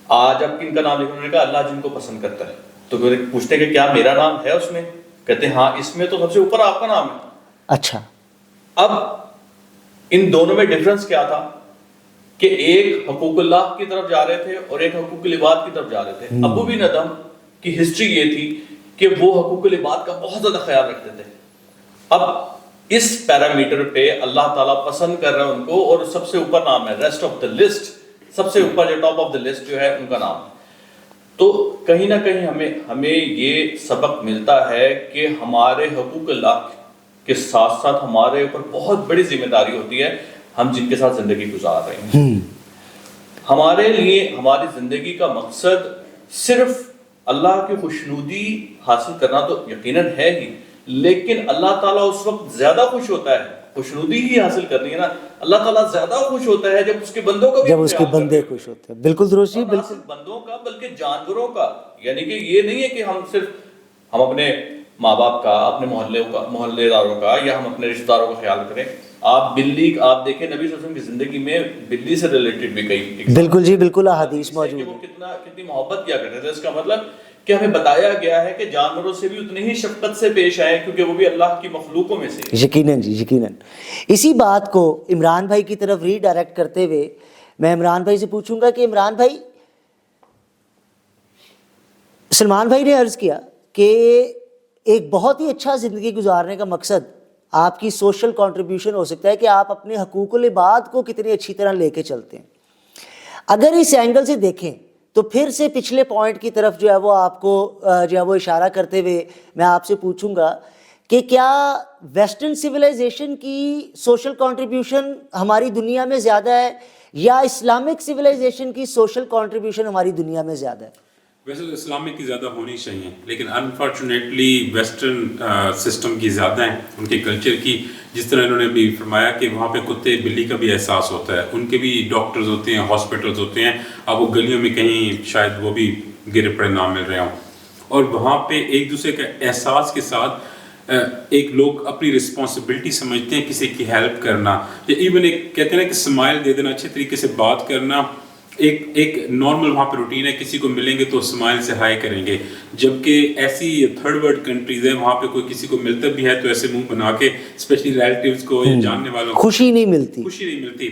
آج اب کن کا نام لکھنے نے کہا اللہ جن کو پسند کرتا ہے. تو پوچھتے ہیں کہ کیا میرا نام ہے اس میں؟ کہتے ہیں ہاں اس میں تو سب سے اوپر آپ کا نام ہے. اچھا, اب ان دونوں میں ڈفرنس کیا تھا کہ ایک حقوق اللہ کی طرف جا رہے تھے اور ایک حقوق العباد کی طرف جا رہے تھے. ابو بن ادم کی ہسٹری یہ تھی کہ وہ حقوق العباد کا بہت زیادہ خیال رکھتے تھے. اب اس پیرامیٹر پہ اللہ تعالیٰ پسند کر رہا ہے ان کو, اور سب سے اوپر نام ہے, ریسٹ آف دا لسٹ, سب سے اوپر جو ٹاپ آف دا لسٹ جو ہے ان کا نام ہے. تو کہیں نہ کہیں ہمیں یہ سبق ملتا ہے کہ ہمارے حقوق اللہ کے ساتھ ساتھ ہمارے اوپر بہت بڑی ذمہ داری ہوتی ہے, ہم جن کے ساتھ زندگی گزار رہے ہیں. ہمارے لیے ہماری زندگی کا مقصد صرف اللہ کی خوشنودی حاصل کرنا تو یقیناً ہے ہی, لیکن اللہ تعالیٰ اس وقت زیادہ خوش ہوتا ہے, خوشنودی ہی حاصل کرنی ہے نا, اللہ تعالیٰ زیادہ خوش ہوتا ہے جب اس کے بندوں کا, جب اس کے بندے خوش ہوتے ہیں. بالکل درست جی, بالکل بندوں کا بلکہ جانوروں کا. یعنی کہ یہ نہیں ہے کہ ہم اپنے ماں باپ کا, اپنے محلے داروں کا, یا ہم اپنے رشتہ داروں کا خیال کریں. آپ دیکھیں نبی صلی اللہ علیہ وسلم کی زندگی میں بلی سے ریلیٹڈ بھی کئی, بالکل جی, بالکل احادیث موجود ہے. وہ کتنی محبت کیا کرتے تھے. اس کا مطلب کہ ہمیں بتایا گیا ہے کہ جانوروں سے بھی اتنی ہی شفقت سے پیش آئے, کیونکہ وہ بھی اللہ کی مخلوقوں میں سے. یقیناً جی, یقیناً. اسی بات کو عمران بھائی کی طرف ری ڈائریکٹ کرتے ہوئے میں عمران بھائی سے پوچھوں گا کہ عمران بھائی, سلمان بھائی نے عرض کیا کہ ایک بہت ہی اچھا زندگی گزارنے کا مقصد آپ کی سوشل کنٹریبیوشن ہو سکتا ہے کہ آپ اپنے حقوق العباد کو کتنی اچھی طرح لے کے چلتے ہیں. اگر اس اینگل سے دیکھیں تو پھر سے پچھلے پوائنٹ کی طرف جو ہے وہ آپ کو جو ہے وہ اشارہ کرتے ہوئے میں آپ سے پوچھوں گا کہ کیا ویسٹرن سویلائزیشن کی سوشل کنٹریبیوشن ہماری دنیا میں زیادہ ہے یا اسلامک سویلائزیشن کی سوشل کنٹریبیوشن ہماری دنیا میں زیادہ ہے؟ ویسے تو اسلامک کی زیادہ ہونی چاہیے, لیکن انفارچونیٹلی ویسٹرن سسٹم کی زیادہ ہیں, ان کے کلچر کی. جس طرح انہوں نے بھی فرمایا کہ وہاں پہ کتے بلی کا بھی احساس ہوتا ہے, ان کے بھی ڈاکٹرز ہوتے ہیں, ہاسپٹلز ہوتے ہیں. اب وہ گلیوں میں کہیں شاید وہ بھی گرے پڑے نہ مل رہے ہوں, اور وہاں پہ ایک دوسرے کے احساس کے ساتھ ایک لوگ اپنی رسپانسبلٹی سمجھتے ہیں کسی کی ہیلپ کرنا, یا ایون ایک کہتے ہیں نا کہ اسمائل دے دینا, اچھے طریقے سے بات کرنا, ایک نارمل وہاں پہ روٹین ہے. کسی کو ملیں گے تو اسمائل سے ہائی کریں گے, جبکہ ایسی تھرڈ ورلڈ کنٹریز ہیں وہاں پہ کوئی کسی کو ملتا بھی ہے تو ایسے منہ بنا کے, اسپیشلی ریلیٹیوز کو یا جاننے والوں کو خوشی نہیں ملتی.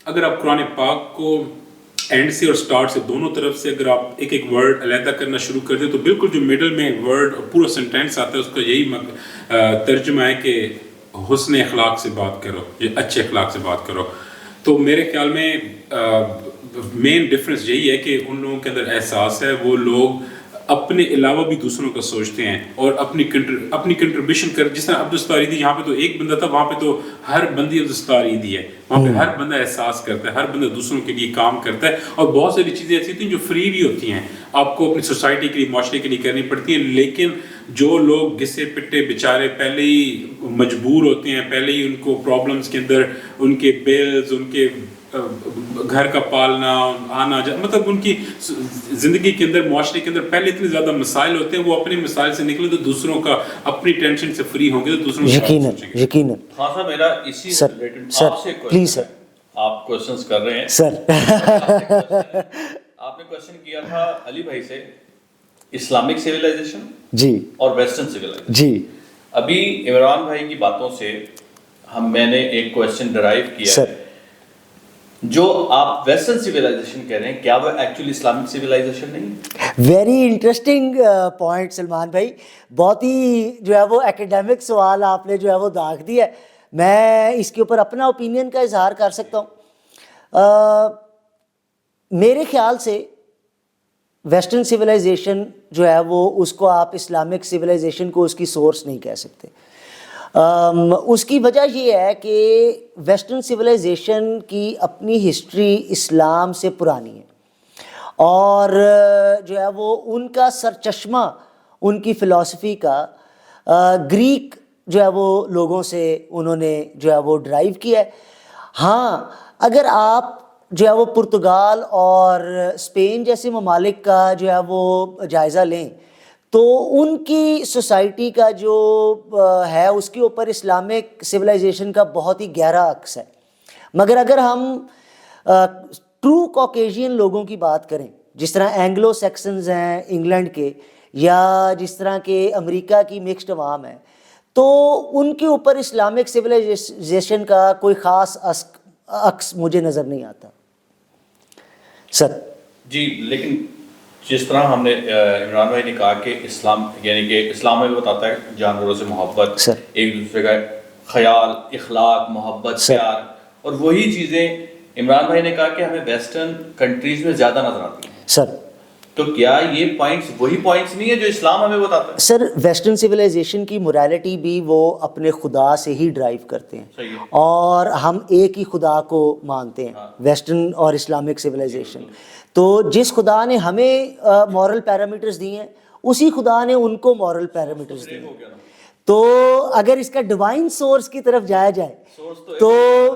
اگر آپ قرآن پاک کو اینڈ سے اور سٹارٹ سے دونوں طرف سے اگر آپ ایک ایک ورڈ علیحدہ کرنا شروع کر دیں تو بالکل جو مڈل میں ورڈ پورا سینٹینس آتا ہے اس کا یہی ترجمہ ہے کہ حسن اخلاق سے بات کرو یا اچھے اخلاق سے بات کرو. تو میرے خیال میں مین ڈفرینس یہی ہے کہ ان لوگوں کے اندر احساس ہے, وہ لوگ اپنے علاوہ بھی دوسروں کا سوچتے ہیں اور اپنی کنٹریبیوشن کر. جس طرح عبدالستار عیدی یہاں پہ تو ایک بندہ تھا, وہاں پہ تو ہر بندی عبدالستار عیدی ہے. وہاں پہ ہر بندہ احساس کرتا ہے, ہر بندہ دوسروں کے لیے کام کرتا ہے, اور بہت ساری چیزیں ایسی ہوتی ہیں جو فری بھی ہوتی ہیں, آپ کو اپنی سوسائٹی کے لیے, معاشرے کے لیے کرنی پڑتی ہیں. لیکن جو لوگ گھسے پٹے بیچارے پہلے ہی مجبور ہوتے ہیں, پہلے ہی ان کو پرابلمس کے اندر ان کے بلز, ان کے گھر کا پالنا آنا مطلب ان کی زندگی کے اندر معاشرے کے اندر پہلے اتنے زیادہ مسائل ہوتے ہیں, وہ اپنے مسائل سے نکلے تو دوسروں کا اپنی ٹینشن سے فری ہوں گے تو دوسروں یقیناً یقیناً. ہاں سر, میرا اسی سر آپ سے پلیز سر, آپ کوشچنس کر رہے ہیں سر آپ نے کوشچن کیا تھا علی بھائی سے اسلامک سویلائزیشن جی اور ویسٹرن سویلائزیشن. جی ابھی عمران بھائی کی باتوں سے میں نے ایک کوشچن ڈرائیو کیا سر. ہے. جو آپ ویسٹرن سویلائزیشن کہہ رہے ہیں, کیا وہ ایکچولی اسلامک سویلائزیشن نہیں؟ ویری انٹرسٹنگ پوائنٹ سلمان بھائی, بہت ہی جو ہے وہ ایکیڈیمک سوال آپ نے جو ہے وہ داغ دیا ہے. میں اس کے اوپر اپنا اوپینین کا اظہار کر سکتا ہوں. میرے خیال سے ویسٹرن سویلائزیشن جو ہے وہ اس کو آپ اسلامک سویلائزیشن کو اس کی سورس نہیں کہہ سکتے. اس کی وجہ یہ ہے کہ ویسٹرن سویلائزیشن کی اپنی ہسٹری اسلام سے پرانی ہے, اور جو ہے وہ ان کا سرچشمہ ان کی فلسفی کا گریک جو ہے وہ لوگوں سے انہوں نے جو ہے وہ ڈرائیو کیا ہے. ہاں, اگر آپ جو ہے وہ پرتگال اور اسپین جیسے ممالک کا جو ہے وہ جائزہ لیں تو ان کی سوسائٹی کا جو ہے اس کے اوپر اسلامک سویلائزیشن کا بہت ہی گہرا عکس ہے. مگر اگر ہم ٹرو کوکیشین لوگوں کی بات کریں, جس طرح اینگلو سیکسنز ہیں انگلینڈ کے, یا جس طرح کے امریکہ کی مکسڈ عوام ہے, تو ان کے اوپر اسلامک سویلائزیشن کا کوئی خاص عکس مجھے نظر نہیں آتا. سر جی, لیکن جس طرح ہم نے عمران بھائی نے کہا کہ اسلام یعنی کہ اسلام میں بتاتا ہے جانوروں سے محبت, ایک دوسرے کا خیال, اخلاق, محبت, پیار, اور وہی چیزیں عمران بھائی نے کہا کہ ہمیں ویسٹرن کنٹریز میں زیادہ نظر آتی ہیں. سر تو کیا یہ پوائنٹس وہی پوائنٹس نہیں ہے جو اسلام ہمیں بتاتا ہے؟ سر ویسٹرن سویلائزیشن کی موریلٹی بھی وہ اپنے خدا سے ہی ڈرائیو کرتے ہیں, اور ہم ایک ہی خدا کو مانتے ہیں, ویسٹرن اور اسلامک سویلائزیشن. تو جس خدا نے ہمیں مورل پیرامیٹرز دی ہیں اسی خدا نے ان کو مورل پیرامیٹرز دیے ہیں. تو اگر اس کا ڈیوائن سورس کی طرف جایا جائے تو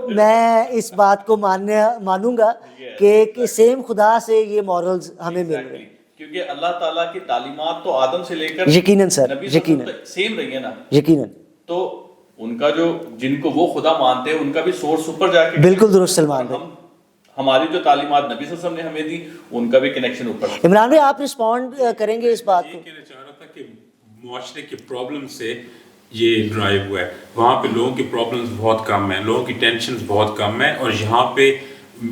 میں اس بات کو مانوں گا کہ سیم خدا سے یہ مورلز ہمیں مل رہے ہیں, کیونکہ اللہ تعالیٰ کی تعلیمات تو آدم سے لے کر یقیناً سر, یقیناً سیم رہی ہے نا, یقیناً. تو ان کا جو جن کو وہ خدا مانتے ہیں ان کا بھی سورس اوپر جا کے, بالکل درست سلمان بھائی, ہماری جو تعلیمات نبی صلی اللہ علیہ وسلم نے ہمیں دی ان کا بھی کنیکشن اوپر. عمران بھائی آپ رسپونڈ کریں گے اس بات کو؟ یہ کہنا چاہ رہا تھا کہ معاشرے کے پرابلم سے یہ ڈرائیو ہوا ہے. وہاں پہ لوگوں کی پرابلمز بہت کم ہیں, لوگوں کی ٹینشنز بہت کم ہیں, اور یہاں پہ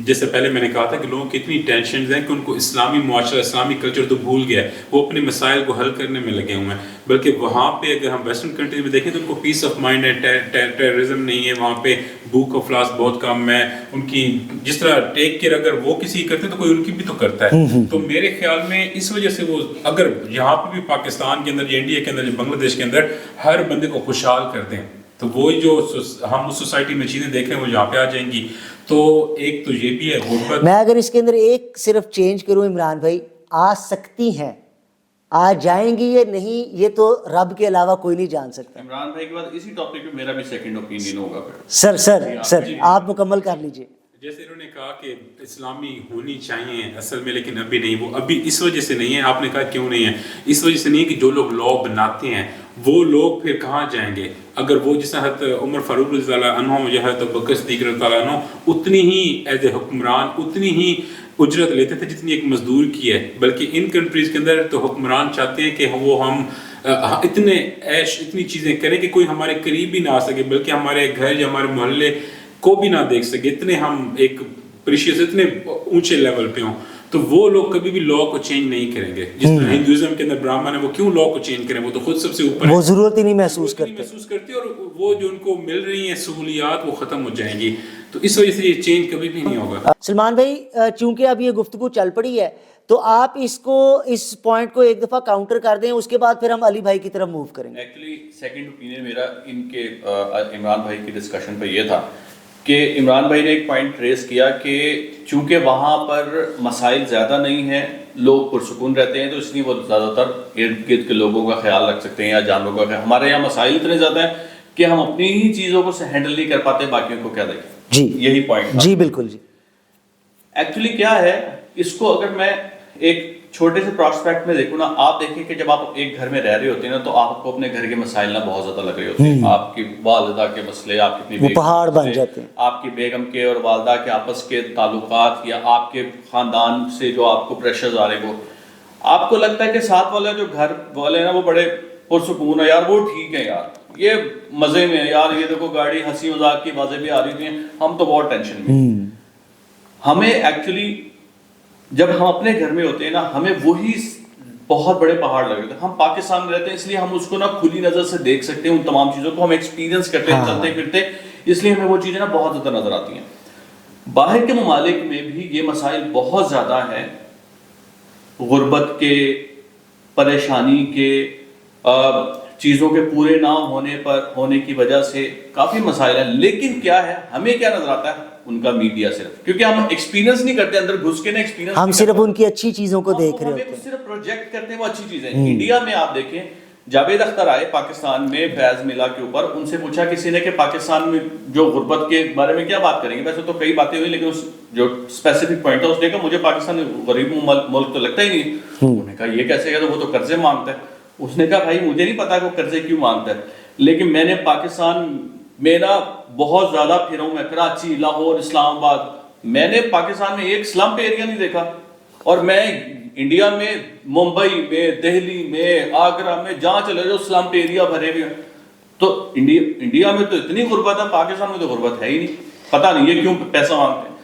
جیسے پہلے میں نے کہا تھا کہ لوگوں کی اتنی ٹینشنز ہیں کہ ان کو اسلامی معاشرہ, اسلامی کلچر تو بھول گیا ہے, وہ اپنے مسائل کو حل کرنے میں لگے ہوئے ہیں. بلکہ وہاں پہ اگر ہم ویسٹرن کنٹریز میں دیکھیں تو ان کو پیس آف مائنڈ ہے, ٹیررزم نہیں ہے, وہاں پہ بھوک آف لاس بہت کم ہے. ان کی جس طرح ٹیک کیئر اگر وہ کسی کرتے ہیں تو کوئی ان کی بھی تو کرتا ہے. تو میرے خیال میں اس وجہ سے وہ اگر یہاں پہ بھی پاکستان کے اندر یا انڈیا کے اندر یا بنگلہ دیش کے اندر ہر بندے کو خوشحال کرتے ہیں تو وہی جو ہم اس سوسائٹی میں چیزیں دیکھ رہے ہیں وہ یہاں پہ آ جائیں گی. تو ایک تو یہ بھی ہے غربت. میں اگر اس کے اندر ایک صرف چینج کروں عمران بھائی, آ سکتی ہیں, آ جائیں گی یا نہیں یہ تو رب کے علاوہ کوئی نہیں جان سکتا. عمران بھائی کے بعد اسی ٹاپک پہ میرا بھی سیکنڈ اوپینین ہوگا. سر آپ مکمل کر لیجئے. جیسے انہوں نے کہا کہ اسلامی ہونی چاہیے اصل میں, لیکن ابھی نہیں, وہ ابھی اس وجہ سے نہیں ہے. آپ نے کہا کیوں نہیں ہے؟ اس وجہ سے نہیں ہے کہ جو لوگ لا بناتے ہیں وہ لوگ پھر کہاں جائیں گے. اگر وہ جس حضرت عمر فاروق رضی اللہ عنہ یا حضرت ابوبکر صدیق رضی اللہ عنہ اتنی ہی ایز اے حکمران اتنی ہی اجرت لیتے تھے جتنی ایک مزدور کی ہے, بلکہ ان کنٹریز کے اندر تو حکمران چاہتے ہیں کہ وہ ہم اتنے عیش اتنی چیزیں کریں کہ کوئی ہمارے قریب بھی نہ آ سکے, بلکہ ہمارے گھر یا ہمارے محلے کو بھی نہ دیکھ سکے, اتنے ہم ایک پریشیس اتنے اونچے لیول پہ ہوں. تو وہ لوگ کبھی بھی لا کو چینج نہیں کریں گے. جس طرح ہندوازم کے اندر برہمن ہے وہ کیوں لا کو چینج کریں, وہ تو خود سب سے اوپر, وہ ضرورت ہی نہیں محسوس کرتے, اور وہ جو ان کو مل رہی ہیں سہولیات وہ ختم ہو جائیں گی. تو اس وجہ سے یہ چینج کبھی بھی نہیں ہوگا. سلمان بھائی چونکہ اب یہ گفتگو چل پڑی ہے تو آپ اس پوائنٹ کو ایک دفعہ کاؤنٹر کر دیں, اس کے بعد پھر ہم علی بھائی کی طرف موو کریں گے. ایکچولی سیکنڈ اوپینین میرا ان کے عمران بھائی کی ڈسکشن پہ یہ تھا کہ عمران بھائی نے ایک پوائنٹ ریز کیا کہ چونکہ وہاں پر مسائل زیادہ نہیں ہیں, لوگ پرسکون رہتے ہیں, تو اس لیے وہ زیادہ تر ارد گرد کے لوگوں کا خیال رکھ سکتے ہیں یا جانوروں کا. ہمارے یہاں مسائل اتنے زیادہ ہیں کہ ہم اپنی ہی چیزوں کو ہینڈل نہیں کر پاتے, باقیوں کو کیا دیکھیں. جی یہی پوائنٹ. جی بالکل. جی ایکچولی کیا ہے اس کو اگر میں ایک چھوٹے سے پراسپیکٹ میں دیکھوں نا, آپ دیکھیں کہ جب آپ ایک گھر میں رہ رہے ہوتے ہیں نا تو آپ کو اپنے گھر کے مسائل نا بہت زیادہ لگ رہے ہوتے ہیں. آپ کی والدہ کے مسئلے, آپ کی وہ پہاڑ بن جاتے ہیں, آپ کی بیگم کے اور والدہ کے آپس کے تعلقات, یا آپ کے خاندان سے جو آپ کو پریشرز آ رہے ہیں, وہ آپ کو لگتا ہے کہ ساتھ والے جو گھر والے ہیں نا وہ بڑے پرسکون ہے یار, وہ ٹھیک ہے یار, یہ مزے میں ہے یار, یہ دیکھو گاڑی ہنسی مذاق کی باتیں بھی آ رہی تھیں, ہم تو بہت ٹینشن میں. ہمیں ایکچولی جب ہم اپنے گھر میں ہوتے ہیں نا, ہمیں وہی بہت بڑے پہاڑ لگے ہوتے ہیں. ہم پاکستان میں رہتے ہیں اس لیے ہم اس کو نا کھلی نظر سے دیکھ سکتے ہیں, ان تمام چیزوں کو ہم ایکسپیرینس کرتے ہیں چلتے پھرتے, اس لیے ہمیں وہ چیزیں نا بہت زیادہ نظر آتی ہیں. باہر کے ممالک میں بھی یہ مسائل بہت زیادہ ہیں, غربت کے, پریشانی کے, چیزوں کے پورے نہ ہونے کی وجہ سے کافی مسائل ہیں. لیکن کیا ہے, ہمیں کیا نظر آتا ہے, ان کا میڈیا صرف, کیونکہ ہم ایکسپیرینس نہیں کرتے اندر گھس کے نا, ایکسپیرینس ہم صرف ان کی اچھی چیزوں کو دیکھ رہے ہوتے ہیں, صرف پروجیکٹ کرتے ہیں وہ اچھی چیزیں. انڈیا میں آپ دیکھیں, جاوید اختر آئے پاکستان میں فیض میلہ کے اوپر, ان سے پوچھا کسی نے کہ پاکستان میں جو غربت کے بارے میں کیا بات کریں گے, ویسے تو کئی باتیں ہوئی لیکن جو اسپیسیفک پوائنٹ ہے اس نے کہا مجھے پاکستان غریب ملک تو لگتا ہی نہیں. انہوں نے کہا یہ کیسے ہے, وہ تو قرضے مانگتا ہے. اس نے کہا بھائی مجھے نہیں پتا کہ وہ قرضے کیوں مانگتا ہے, لیکن میں نے پاکستان میں نا بہت زیادہ پھرا ہوں, میں کراچی, لاہور, اسلام آباد, میں نے پاکستان میں ایک سلمپ ایریا نہیں دیکھا. اور میں انڈیا میں ممبئی میں, دہلی میں, آگرہ میں, جہاں چلے جاؤ سلمپ ایریا بھرے ہوئے ہیں. تو انڈیا میں تو اتنی غربت ہے, پاکستان میں تو غربت ہے ہی نہیں, پتہ نہیں یہ کیوں پیسہ مانگتے ہیں.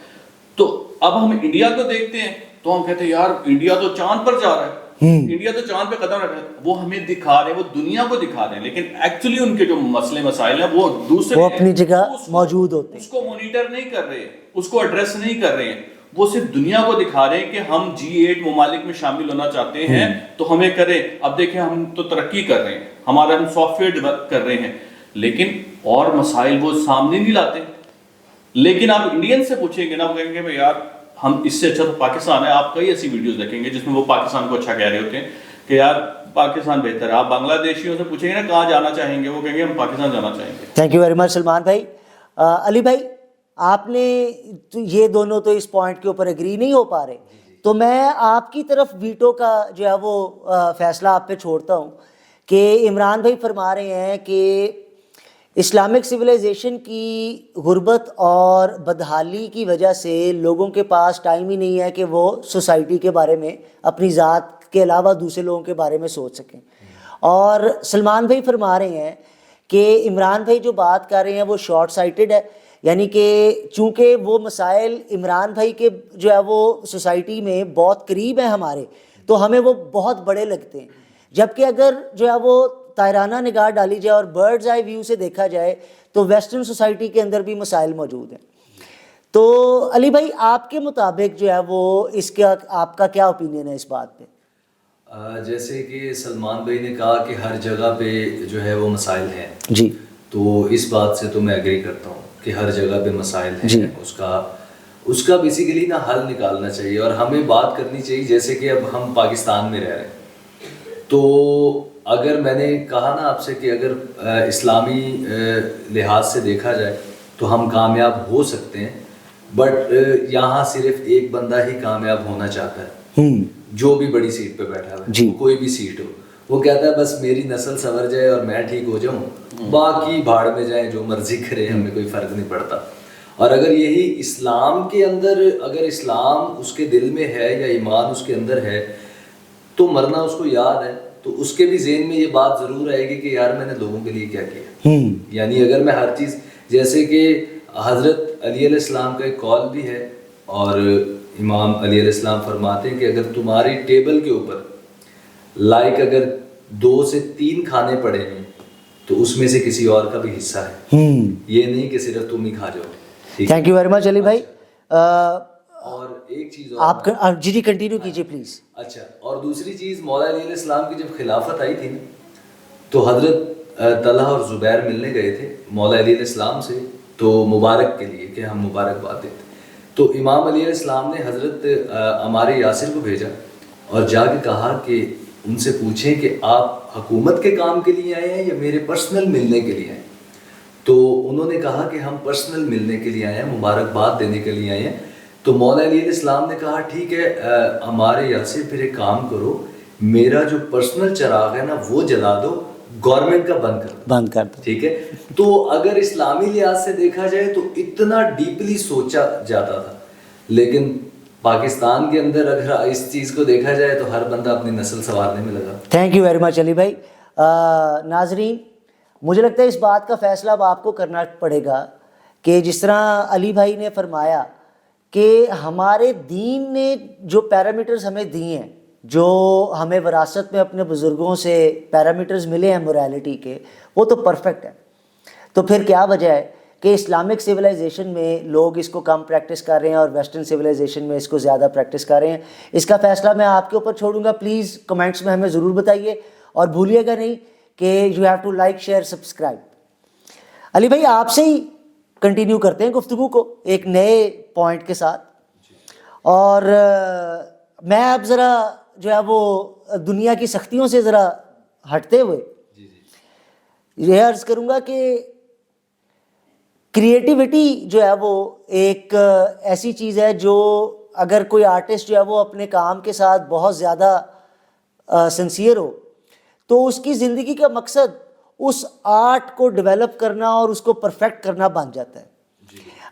تو اب ہم انڈیا کو دیکھتے ہیں تو ہم کہتے ہیں یار انڈیا تو چاند پر جا رہا ہے, انڈیا تو چاند پہ قدم رکھ رہا ہے. وہ ہمیں دکھا رہے ہیں, وہ دنیا کو دکھا رہے ہیں, لیکن ایکچولی ان کے جو مسئلے مسائل ہیں وہ دوسرے, وہ اپنی جگہ موجود ہوتے ہیں, اس کو مانیٹر نہیں کر رہے, اس کو ایڈریس نہیں کر رہے ہیں. وہ صرف دنیا کو دکھا رہے ہیں کہ ہم G8 ممالک میں شامل ہونا چاہتے ہیں تو ہمیں کریں. اب دیکھیں ہم تو ترقی کر رہے ہیں, ہمارا ہم سافٹ ویئر ڈیولپ کر رہے ہیں, لیکن اور مسائل وہ سامنے نہیں لاتے. لیکن آپ انڈین سے پوچھیں گے نا, وہ کہیں گے بھائی یار ہم اس سے اچھا تو پاکستان ہے. آپ کئی ایسی ویڈیوز دیکھیں گے جس میں وہ پاکستان کو اچھا کہہ رہے ہوتے ہیں کہ یار پاکستان بہتر ہے. آپ بنگلہ دیشیوں سے پوچھیں گے نا کہاں جانا چاہیں گے, وہ کہیں گے ہم پاکستان جانا چاہیں گے. Thank you very much Salman بھائی. علی بھائی, آپ نے یہ دونوں تو اس پوائنٹ کے اوپر ایگری نہیں ہو پا رہے, تو میں آپ کی طرف ویٹو کا جو ہے وہ فیصلہ آپ پہ چھوڑتا ہوں کہ عمران بھائی فرما رہے ہیں کہ اسلامک سویلائزیشن کی غربت اور بدحالی کی وجہ سے لوگوں کے پاس ٹائم ہی نہیں ہے کہ وہ سوسائٹی کے بارے میں, اپنی ذات کے علاوہ دوسرے لوگوں کے بارے میں سوچ سکیں. اور سلمان بھائی فرما رہے ہیں کہ عمران بھائی جو بات کر رہے ہیں وہ شارٹ سائٹڈ ہے, یعنی کہ چونکہ وہ مسائل عمران بھائی کے جو ہے وہ سوسائٹی میں بہت قریب ہیں ہمارے, تو ہمیں وہ بہت بڑے لگتے ہیں. جبکہ اگر جو ہے وہ طائرانہ نگاہ ڈالی جائے اور برڈز آئی ویو سے دیکھا جائے تو ویسٹرن سوسائٹی کے اندر بھی مسائل موجود ہیں. تو علی بھائی آپ کے مطابق جو ہے وہ اس کا آپ کا کیا اوپینین ہے اس بات پہ؟ جیسے کہ سلمان بھائی نے کہا کہ ہر جگہ پہ جو ہے وہ مسائل ہیں, جی, تو اس بات سے تو میں ایگری کرتا ہوں کہ ہر جگہ پہ مسائل ہیں. جی. اس کا بیسیکلی نا حل نکالنا چاہیے, اور ہمیں بات کرنی چاہیے. جیسے کہ اب ہم پاکستان میں رہ رہے ہیں, تو اگر میں نے کہا نا آپ سے کہ اگر اسلامی لحاظ سے دیکھا جائے تو ہم کامیاب ہو سکتے ہیں, بٹ یہاں صرف ایک بندہ ہی کامیاب ہونا چاہتا ہے, جو بھی بڑی سیٹ پہ بیٹھا ہے, کوئی بھی سیٹ ہو. وہ کہتا ہے بس میری نسل سنور جائے اور میں ٹھیک ہو جاؤں, باقی بھاڑ میں جائیں جو مرضی کرے, ہمیں کوئی فرق نہیں پڑتا. اور اگر یہی اسلام کے اندر, اگر اسلام اس کے دل میں ہے یا ایمان اس کے اندر ہے, تو مرنا اس کو یاد ہے, تو اس کے بھی ذہن میں یہ بات ضرور آئے گی کہ یار میں نے لوگوں کے لیے کیا کیا. یعنی اگر میں ہر چیز, جیسے کہ حضرت علی علیہ السلام کا ایک قول بھی ہے, اور امام علی علیہ السلام فرماتے ہیں کہ اگر تمہاری ٹیبل کے اوپر لائک اگر 2 سے 3 کھانے پڑے ہیں تو اس میں سے کسی اور کا بھی حصہ ہے, یہ نہیں کہ صرف تم ہی کھا جاؤ. تھینک یو ویری مچ علی بھائی. اور ایک چیز آپ جی کنٹینیو کیجیے پلیز. اچھا, اور دوسری چیز, مولا علی علیہ السلام کی جب خلافت آئی تھی نا, تو حضرت طلحہ اور زبیر ملنے گئے تھے مولا علی علیہ السلام سے, تو مبارک کے لیے کہ ہم مبارکباد دیتے. تو امام علی علیہ السلام نے حضرت عمار یاسر کو بھیجا اور جا کے کہا کہ ان سے پوچھیں کہ آپ حکومت کے کام کے لیے آئے ہیں یا میرے پرسنل ملنے کے لیے آئے ہیں. تو انہوں نے کہا کہ ہم پرسنل ملنے کے لیے آئے ہیں, مبارکباد دینے کے لیے آئے ہیں, تو مولا علیہ السلام نے کہا ٹھیک ہے ہمارے یہاں سے پھر ایک کام کرو, میرا جو پرسنل چراغ ہے نا وہ جلا دو, گورنمنٹ کا بند کر دو. ٹھیک ہے, تو اگر اسلامی لحاظ سے دیکھا جائے تو اتنا ڈیپلی سوچا جاتا تھا, لیکن پاکستان کے اندر اگر اس چیز کو دیکھا جائے تو ہر بندہ اپنی نسل سنوارنے میں لگا. تھینک یو ویری مچ علی بھائی. ناظرین, مجھے لگتا ہے اس بات کا فیصلہ اب آپ کو کرنا پڑے گا کہ جس طرح علی بھائی نے فرمایا کہ ہمارے دین نے جو پیرامیٹرز ہمیں دیے ہیں, جو ہمیں وراثت میں اپنے بزرگوں سے پیرامیٹرز ملے ہیں موریلٹی کے, وہ تو پرفیکٹ ہے. تو پھر کیا وجہ ہے کہ اسلامک سویلائزیشن میں لوگ اس کو کم پریکٹس کر رہے ہیں اور ویسٹرن سویلائزیشن میں اس کو زیادہ پریکٹس کر رہے ہیں؟ اس کا فیصلہ میں آپ کے اوپر چھوڑوں گا. پلیز کمنٹس میں ہمیں ضرور بتائیے, اور بھولیے گا نہیں کہ you have to like, share, subscribe. Ali بھائی آپ سے ہی کنٹینیو کرتے ہیں گفتگو کو ایک نئے پوائنٹ کے ساتھ, اور میں اب ذرا جو ہے وہ دنیا کی سختیوں سے ذرا ہٹتے ہوئے یہ عرض کروں گا کہ کریٹیوٹی جو ہے وہ ایک ایسی چیز ہے جو اگر کوئی آرٹسٹ جو ہے وہ اپنے کام کے ساتھ بہت زیادہ سنسیئر ہو تو اس کی زندگی کا مقصد اس آرٹ کو ڈیولپ کرنا اور اس کو پرفیکٹ کرنا بن جاتا ہے.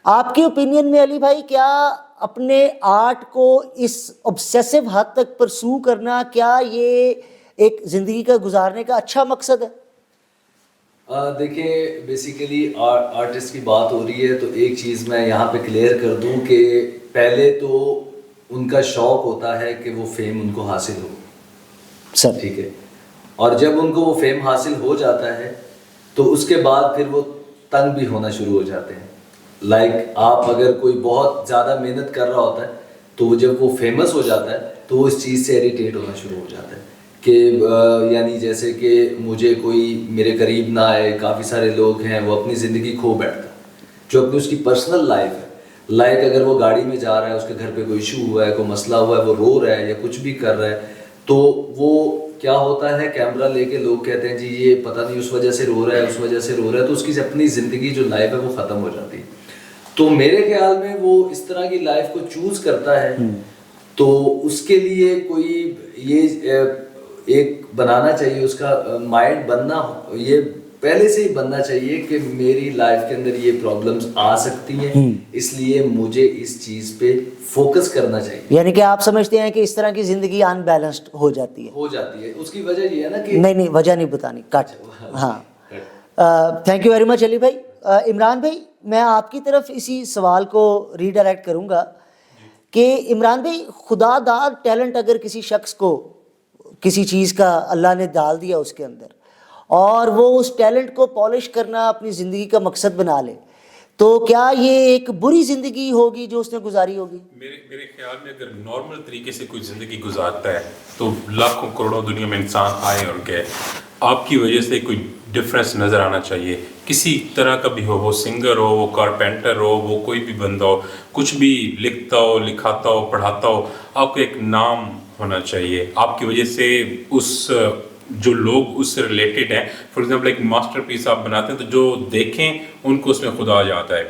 آپ کے اوپینین میں علی بھائی کیا اپنے آرٹ کو اس obsessive حد تک پرسو کرنا, کیا یہ ایک زندگی کا گزارنے کا اچھا مقصد ہے؟ دیکھیں بیسیکلی آرٹسٹ کی بات ہو رہی ہے تو ایک چیز میں یہاں پہ کلیئر کر دوں کہ پہلے تو ان کا شوق ہوتا ہے کہ وہ فیم ان کو حاصل ہو سر, ٹھیک ہے, اور جب ان کو وہ فیم حاصل ہو جاتا ہے تو اس کے بعد پھر وہ تنگ بھی ہونا شروع ہو جاتے ہیں. لائک آپ اگر کوئی بہت زیادہ محنت کر رہا ہوتا ہے تو وہ جب وہ فیمس ہو جاتا ہے تو وہ اس چیز سے اریٹیٹ ہونا شروع ہو جاتا ہے کہ یعنی جیسے کہ مجھے کوئی میرے قریب نہ آئے. کافی سارے لوگ ہیں وہ اپنی زندگی کھو بیٹھتا ہے جو اپنی اس کی پرسنل لائف ہے. لائک اگر وہ گاڑی میں جا رہا ہے, اس کے گھر پہ کوئی ایشو ہوا ہے, کوئی مسئلہ ہوا ہے, وہ رو رہا ہے یا کچھ بھی کر رہا ہے, تو وہ کیا ہوتا ہے کیمرہ لے کے لوگ کہتے ہیں جی یہ پتہ نہیں اس وجہ سے رو رہا ہے, اس وجہ سے رو رہا ہے, تو اس کی اپنی زندگی جو لائف ہے وہ ختم ہو جاتی ہے. تو میرے خیال میں وہ اس طرح کی لائف کو چوز کرتا ہے تو اس کے لیے کوئی یہ ایک بنانا چاہیے, اس کا مائنڈ بننا, یہ پہلے سے ہی بننا چاہیے کہ میری لائف کے اندر یہ پرابلمز آ سکتی ہیں, اس لیے مجھے اس چیز پہ فوکس کرنا چاہیے. یعنی کہ آپ سمجھتے ہیں کہ اس طرح کی زندگی ان بیلنسڈ ہو جاتی ہے. اس کی وجہ یہ ہے نا کہ نہیں وجہ نہیں بتانی, کٹ. ہاں, تھینک یو ویری مچ علی بھائی. عمران بھائی, میں آپ کی طرف اسی سوال کو ریڈائریکٹ کروں گا کہ عمران بھائی, خدا داد ٹیلنٹ اگر کسی شخص کو کسی چیز کا اللہ نے ڈال دیا اس کے اندر, اور وہ اس ٹیلنٹ کو پالش کرنا اپنی زندگی کا مقصد بنا لے, تو کیا یہ ایک بری زندگی ہوگی جو اس نے گزاری ہوگی؟ میرے خیال میں اگر نارمل طریقے سے کوئی زندگی گزارتا ہے تو لاکھوں کروڑوں دنیا میں انسان آئے اور گئے, آپ کی وجہ سے کوئی ڈفرینس نظر آنا چاہیے کسی طرح کا بھی ہو, وہ سنگر ہو, وہ کارپینٹر ہو, وہ کوئی بھی بندہ ہو, کچھ بھی لکھتا ہو, لکھاتا ہو, پڑھاتا ہو, آپ کو ایک نام ہونا چاہیے. آپ کی وجہ سے اس جو لوگ اس سے ریلیٹڈ ہیں, فار ایگزامپل ایک ماسٹر پیس آپ بناتے ہیں تو جو دیکھیں ان کو اس میں خدا آ جاتا ہے,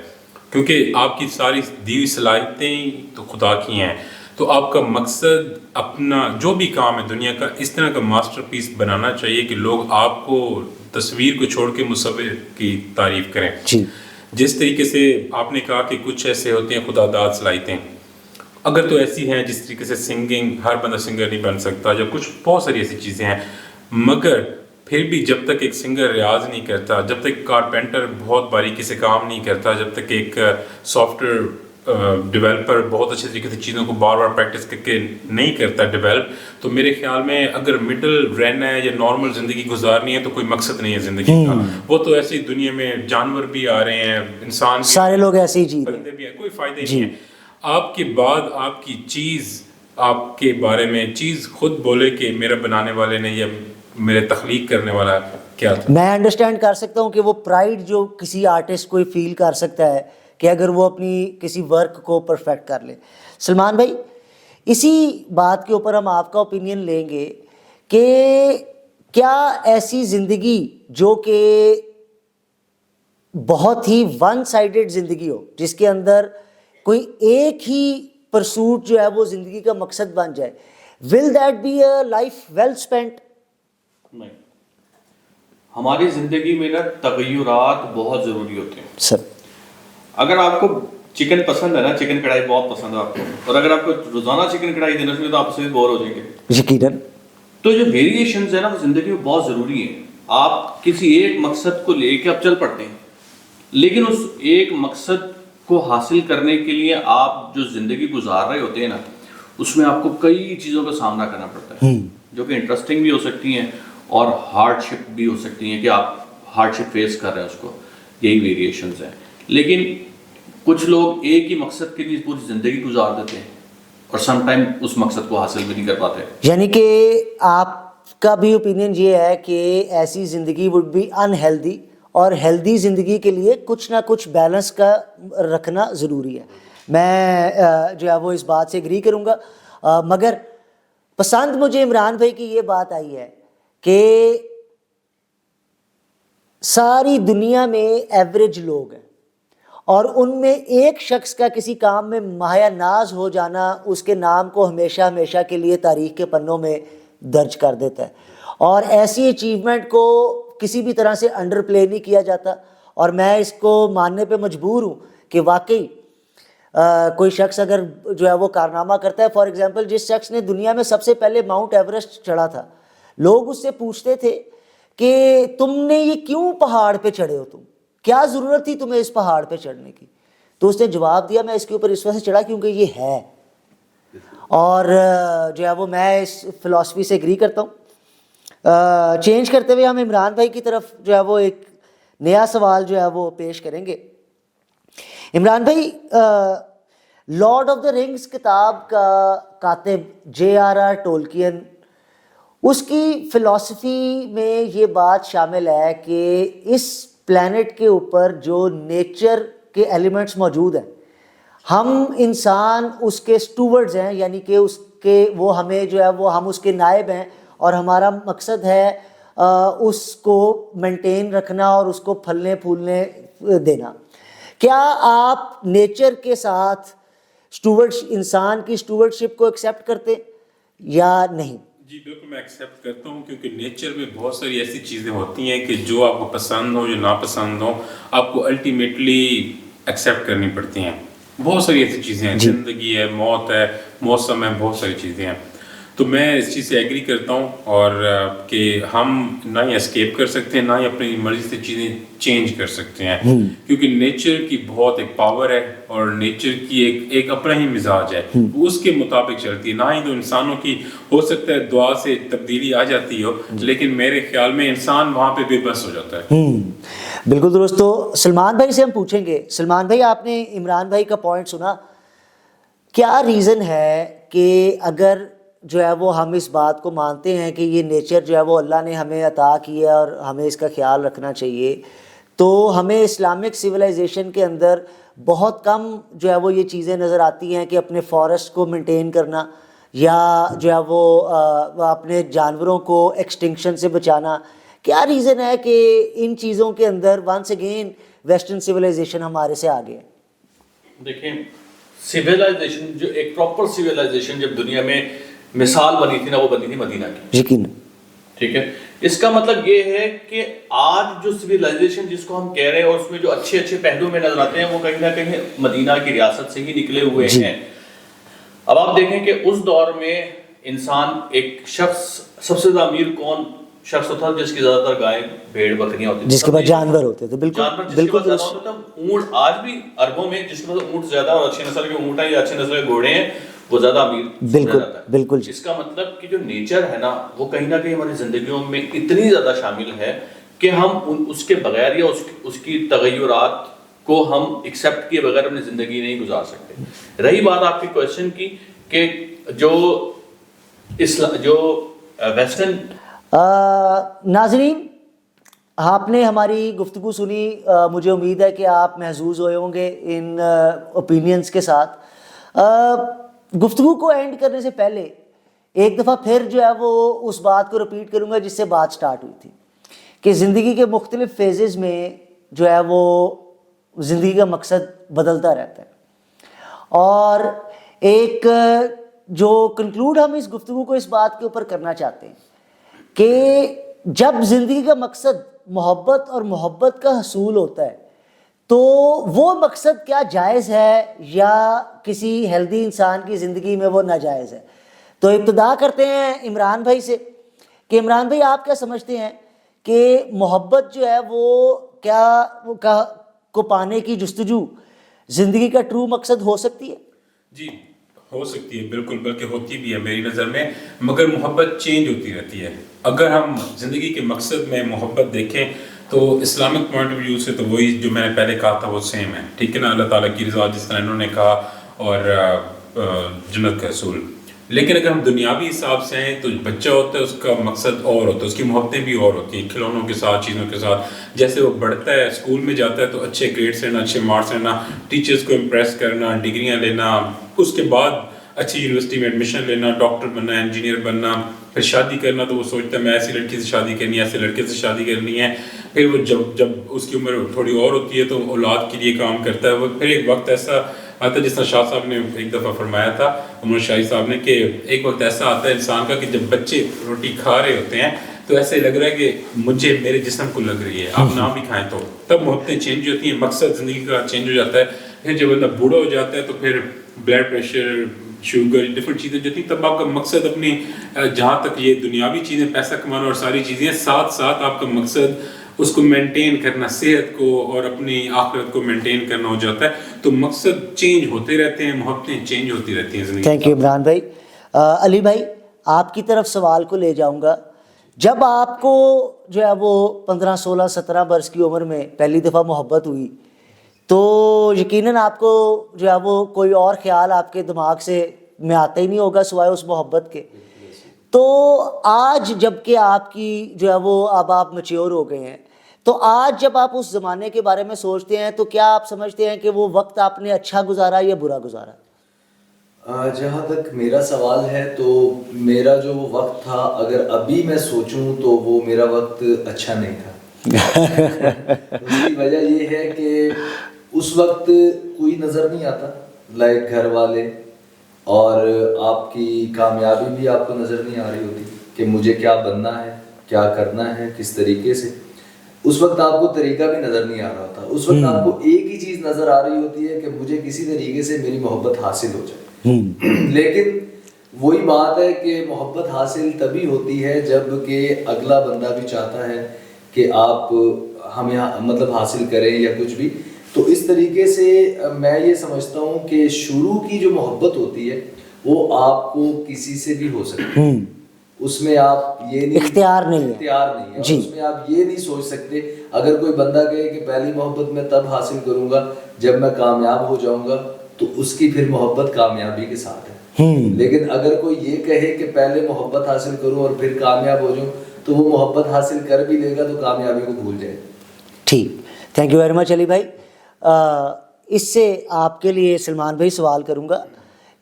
کیونکہ آپ کی ساری دی ہوئی صلاحیتیں تو خدا کی ہیں. تو آپ کا مقصد اپنا جو بھی کام ہے دنیا کا اس طرح کا ماسٹر پیس بنانا چاہیے کہ لوگ آپ کو تصویر کو چھوڑ کے مصور کی تعریف کریں. جس طریقے سے آپ نے کہا کہ کچھ ایسے ہوتے ہیں خدا داد صلاحیتیں, اگر تو ایسی ہیں جس طریقے سے سنگنگ, ہر بندہ سنگر نہیں بن سکتا, یا کچھ بہت ساری ایسی چیزیں ہیں, مگر پھر بھی جب تک ایک سنگر ریاض نہیں کرتا, جب تک کارپینٹر بہت باریکی سے کام نہیں کرتا, جب تک ایک سافٹ ویئر ڈیولپر بہت اچھے طریقے سے چیزوں کو بار بار پریکٹس کر کے نہیں کرتا ڈیولپ, تو میرے خیال میں اگر مڈل رہنا ہے یا نارمل زندگی گزارنی ہے تو کوئی مقصد نہیں ہے زندگی کا. وہ تو ایسی دنیا میں جانور بھی آ رہے ہیں, انسان سارے لوگ ایسے ہی جی بندے بھی ہیں, کوئی فائدہ نہیں ہے. آپ کے بعد آپ کی چیز, آپ کے بارے میں چیز خود بولے کہ میرا بنانے والے نے یا میرے تخلیق کرنے والا کیا تھا. میں انڈرسٹینڈ کر سکتا ہوں کہ وہ پرائیڈ جو کسی آرٹسٹ کو فیل کر سکتا ہے کہ اگر وہ اپنی کسی ورک کو پرفیکٹ کر لے. سلمان بھائی, اسی بات کے اوپر ہم آپ کا اوپینین لیں گے کہ کیا ایسی زندگی جو کہ بہت ہی ون سائیڈڈ زندگی ہو, جس کے اندر کوئی ایک ہی پرسوٹ جو ہے وہ زندگی کا مقصد بن جائے, will that be a life well spent? نہیں, ہماری زندگی میں نا تغیرات بہت ضروری ہوتے ہیں سر. اگر آپ کو چکن پسند ہے نا, چکن کڑھائی بہت پسند ہے آپ کو, اور اگر آپ کو روزانہ چکن کڑھائی دینا چاہیے تو آپ سے بور ہو جائیں گے یقیناً. تو جو ویریشنز ہیں نا وہ زندگی میں بہت ضروری ہیں. آپ کسی ایک مقصد کو لے کے آپ چل پڑتے ہیں, لیکن اس ایک مقصد کو حاصل کرنے کے لیے آپ جو زندگی گزار رہے ہوتے ہیں نا, اس میں آپ کو کئی چیزوں کا سامنا کرنا پڑتا ہے جو کہ انٹرسٹنگ بھی ہو سکتی ہیں اور ہارڈ شپ بھی ہو سکتی ہیں کہ آپ ہارڈ شپ فیس کر رہے ہیں اس کو. یہی ویریشنز ہیں. لیکن کچھ لوگ ایک ہی مقصد کے لیے پوری زندگی گزار دیتے ہیں اور سم ٹائم اس مقصد کو حاصل بھی نہیں کر پاتے. یعنی کہ آپ کا بھی اوپینین یہ ہے کہ ایسی زندگی وڈ بی انہیلدی, اور ہیلدی زندگی کے لیے کچھ نہ کچھ بیلنس کا رکھنا ضروری ہے. میں جو ہے وہ اس بات سے اگری کروں گا, مگر پسند مجھے عمران بھائی کی یہ بات آئی ہے کہ ساری دنیا میں ایوریج لوگ ہیں اور ان میں ایک شخص کا کسی کام میں ماہر ناز ہو جانا اس کے نام کو ہمیشہ ہمیشہ کے لیے تاریخ کے پنوں میں درج کر دیتا ہے, اور ایسی اچیومنٹ کو کسی بھی طرح سے انڈر پلے نہیں کیا جاتا. اور میں اس کو ماننے پہ مجبور ہوں کہ واقعی کوئی شخص اگر جو ہے وہ کارنامہ کرتا ہے, فار ایگزامپل جس شخص نے دنیا میں سب سے پہلے ماؤنٹ ایوریسٹ چڑھا تھا, لوگ اس سے پوچھتے تھے کہ تم نے یہ کیوں پہاڑ پہ چڑھے ہو, تم کیا ضرورت تھی تمہیں اس پہاڑ پہ چڑھنے کی؟ تو اس نے جواب دیا میں اس کے اوپر اس وجہ سے چڑھا کیونکہ یہ ہے. اور جو ہے وہ میں اس فلاسفی سے اگری کرتا ہوں. چینج کرتے ہوئے ہم عمران بھائی کی طرف جو ہے وہ ایک نیا سوال جو ہے وہ پیش کریں گے. عمران بھائی, لارڈ آف دا رنگز کتاب کا کاتب JRR ٹولکین, اس کی فلاسفی میں یہ بات شامل ہے کہ اس پلانٹ کے اوپر جو نیچر کے ایلیمنٹس موجود ہیں, ہم انسان اس کے سٹوورڈز ہیں, یعنی کہ اس کے وہ ہمیں جو ہے وہ ہم اس کے نائب ہیں, اور ہمارا مقصد ہے اس کو مینٹین رکھنا اور اس کو پھلنے پھولنے دینا. کیا آپ نیچر کے ساتھ انسان کی سٹوورڈشپ کو ایکسیپٹ کرتے یا نہیں؟ جی بالکل میں ایکسیپٹ کرتا ہوں, کیونکہ نیچر میں بہت ساری ایسی چیزیں ہوتی ہیں کہ جو آپ کو پسند ہو یا ناپسند ہو آپ کو الٹیمیٹلی ایکسیپٹ کرنی پڑتی ہیں. بہت ساری ایسی چیزیں ہیں, زندگی ہے, موت ہے, موسم ہے, بہت ساری چیزیں ہیں. تو میں اس چیز سے ایگری کرتا ہوں, اور کہ ہم نہ ہی اسکیپ کر سکتے ہیں نہ ہی اپنی مرضی سے چیزیں چینج کر سکتے ہیں, کیونکہ نیچر کی بہت ایک پاور ہے اور نیچر کی ایک اپنا ہی مزاج ہے, اس کے مطابق چلتی ہے. نہ ہی تو انسانوں کی ہو سکتا ہے دعا سے تبدیلی آ جاتی ہو, لیکن میرے خیال میں انسان وہاں پہ بے بس ہو جاتا ہے. بالکل درست. تو سلمان بھائی سے ہم پوچھیں گے. سلمان بھائی, آپ نے عمران بھائی کا پوائنٹ سنا, کیا ریزن ہے کہ اگر جو ہے وہ ہم اس بات کو مانتے ہیں کہ یہ نیچر جو ہے وہ اللہ نے ہمیں عطا کی ہے اور ہمیں اس کا خیال رکھنا چاہیے, تو ہمیں اسلامک سویلائزیشن کے اندر بہت کم جو ہے وہ یہ چیزیں نظر آتی ہیں کہ اپنے فارسٹ کو مینٹین کرنا یا جو ہے وہ اپنے جانوروں کو ایکسٹنکشن سے بچانا. کیا ریزن ہے کہ ان چیزوں کے اندر ونس اگین ویسٹرن سویلائزیشن ہمارے سے آگے ہے؟ دیکھیں, سویلائزیشن جو ایک پراپر سویلائزیشن جب دنیا میں مثال بنی تھی نا, وہ بنی تھی مدینہ کی. یقین. ٹھیک ہے, اس کا مطلب یہ ہے کہ آج جو سویلائزیشن جس کو ہم کہہ رہے ہیں اور اس میں جو اچھے اچھے پہلو میں نظر آتے ہیں وہ کہیں نہ کہیں مدینہ کی ریاست سے ہی نکلے ہوئے ہیں. اب آپ دیکھیں کہ اس دور میں انسان ایک شخص, سب سے زیادہ امیر کون شخص ہوتا تھا؟ جس کی زیادہ تر گائے بھیڑ بکریاں ہوتی تھیں, جس کے پاس جانور ہوتے تھے. بالکل بالکل درست. اونٹ آج بھی عربوں میں جس کے پاس اونٹ زیادہ اور اچھی نسل کے اونٹ ہیں یا اچھی نسل کے گھوڑے ہیں وہ زیادہ امیر. بالکل بالکل. اس کا مطلب کہ جو نیچر ہے نا وہ کہیں نہ کہیں ہماری زندگیوں میں اتنی زیادہ شامل ہے کہ ہم اس کے بغیر یا اس کی تغیرات کو ہم ایکسیپٹ کیے بغیر اپنی زندگی نہیں گزار سکتے. رہی بات آپ کی کویشچن کی کہ جو ویسٹرن, ناظرین آپ نے ہماری گفتگو سنی, مجھے امید ہے کہ آپ محظوظ ہوئے ہوں گے ان اوپینینز کے ساتھ. گفتگو کو اینڈ کرنے سے پہلے ایک دفعہ پھر جو ہے وہ اس بات کو رپیٹ کروں گا جس سے بات سٹارٹ ہوئی تھی کہ زندگی کے مختلف فیزز میں جو ہے وہ زندگی کا مقصد بدلتا رہتا ہے, اور ایک جو کنکلوڈ ہم اس گفتگو کو اس بات کے اوپر کرنا چاہتے ہیں کہ جب زندگی کا مقصد محبت اور محبت کا حصول ہوتا ہے تو وہ مقصد کیا جائز ہے یا کسی ہیلدی انسان کی زندگی میں وہ ناجائز ہے. تو ابتدا کرتے ہیں عمران بھائی سے کہ عمران بھائی آپ کیا سمجھتے ہیں کہ محبت جو ہے وہ کو پانے کی جستجو زندگی کا ٹرو مقصد ہو سکتی ہے؟ جی ہو سکتی ہے بالکل، بلکہ ہوتی بھی ہے میری نظر میں، مگر محبت چینج ہوتی رہتی ہے. اگر ہم زندگی کے مقصد میں محبت دیکھیں تو اسلامک پوائنٹ آف ویو سے تو وہی جو میں نے پہلے کہا تھا وہ سیم ہے، ٹھیک ہے نا، اللہ تعالیٰ کی رضا جس طرح انہوں نے کہا اور جنت کا حصول. لیکن اگر ہم دنیاوی حساب سے ہیں تو بچہ ہوتا ہے اس کا مقصد اور ہوتا ہے، اس کی محبتیں بھی اور ہوتی ہیں، کھلونوں کے ساتھ، چیزوں کے ساتھ. جیسے وہ بڑھتا ہے اسکول میں جاتا ہے تو اچھے گریڈس لینا، اچھے مارکس لینا، ٹیچرز کو امپریس کرنا، ڈگریاں لینا، اس کے بعد اچھی یونیورسٹی میں ایڈمیشن لینا، ڈاکٹر بننا، انجینئر بننا، پھر شادی کرنا. تو وہ سوچتا ہے میں ایسی لڑکی سے شادی کرنی ہے، ایسے لڑکے سے شادی کرنی ہے. پھر وہ جب اس کی عمر تھوڑی اور ہوتی ہے تو اولاد کے لیے کام کرتا ہے. وہ پھر ایک وقت ایسا آتا ہے جس طرح شاہ صاحب نے ایک دفعہ فرمایا تھا، عمر شاہی صاحب نے، کہ ایک وقت ایسا آتا ہے انسان کا کہ جب بچے روٹی کھا رہے ہوتے ہیں تو ایسے لگ رہا ہے کہ مجھے میرے جسم کو لگ رہی ہے، آپ نہ بھی کھائیں. تو تب محبتیں چینج ہوتی ہیں، مقصد زندگی کا چینج ہو جاتا ہے. پھر جب بندہ بوڑھا ہو جاتا ہے تو پھر بلڈ پریشر، شوگر، ڈفرینٹ چیزیں جو تھیں، تب آپ کا مقصد اپنی جہاں تک یہ دنیاوی چیزیں، پیسہ کمانا اور ساری چیزیں، ساتھ ساتھ آپ کا مقصد اس کو مینٹین کرنا، صحت کو اور اپنی آخرت کو مینٹین کرنا ہو جاتا ہے. تو مقصد چینج ہوتے رہتے ہیں، محبتیں چینج ہوتی رہتی ہیں زندگی. تھینک یو عمران بھائی. علی بھائی آپ کی طرف سوال کو لے جاؤں گا. جب آپ کو جو ہے وہ 15 16 17 برس کی عمر میں پہلی دفعہ محبت ہوئی تو یقیناً آپ کو جو ہے وہ کوئی اور خیال آپ کے دماغ سے میں آتا ہی نہیں ہوگا سوائے اس محبت کے. تو آج جب کہ آپ کی جو ہے وہ اب آپ میچیور ہو گئے ہیں، تو آج جب آپ اس زمانے کے بارے میں سوچتے ہیں تو کیا آپ سمجھتے ہیں کہ وہ وقت آپ نے اچھا گزارا یا برا گزارا؟ جہاں تک میرا سوال ہے تو میرا جو وقت تھا، اگر ابھی میں سوچوں تو وہ میرا وقت اچھا نہیں تھا. اس کی وجہ یہ ہے کہ اس وقت کوئی نظر نہیں آتا، لائک گھر والے، اور آپ کی کامیابی بھی آپ کو نظر نہیں آ رہی ہوتی کہ مجھے کیا بننا ہے، کیا کرنا ہے، کس طریقے سے. اس وقت آپ کو طریقہ بھی نظر نہیں آ رہا ہوتا. اس وقت آپ کو ایک ہی چیز نظر آ رہی ہوتی ہے کہ مجھے کسی طریقے سے میری محبت حاصل ہو جائے. لیکن وہی بات ہے کہ محبت حاصل تبھی ہوتی ہے جب کہ اگلا بندہ بھی چاہتا ہے کہ آپ ہمیں مطلب حاصل کریں یا کچھ بھی. تو اس طریقے سے میں یہ سمجھتا ہوں کہ شروع کی جو محبت ہوتی ہے وہ آپ کو کسی سے بھی ہو سکتی ہے. اس میں آپ یہ نہیں، اختیار نہیں ہے جی. اس میں آپ یہ نہیں سوچ سکتے. اگر کوئی بندہ کہے کہ پہلی محبت میں تب حاصل کروں گا جب میں کامیاب ہو جاؤں گا، تو اس کی پھر محبت کامیابی کے ساتھ ہے. لیکن اگر کوئی یہ کہے کہ پہلے محبت حاصل کروں اور پھر کامیاب ہو جاؤں، تو وہ محبت حاصل کر بھی لے گا تو کامیابی کو بھول جائے. ٹھیک، تھینک یو ویری مچ علی بھائی. اس سے آپ کے لیے سلمان بھائی سوال کروں گا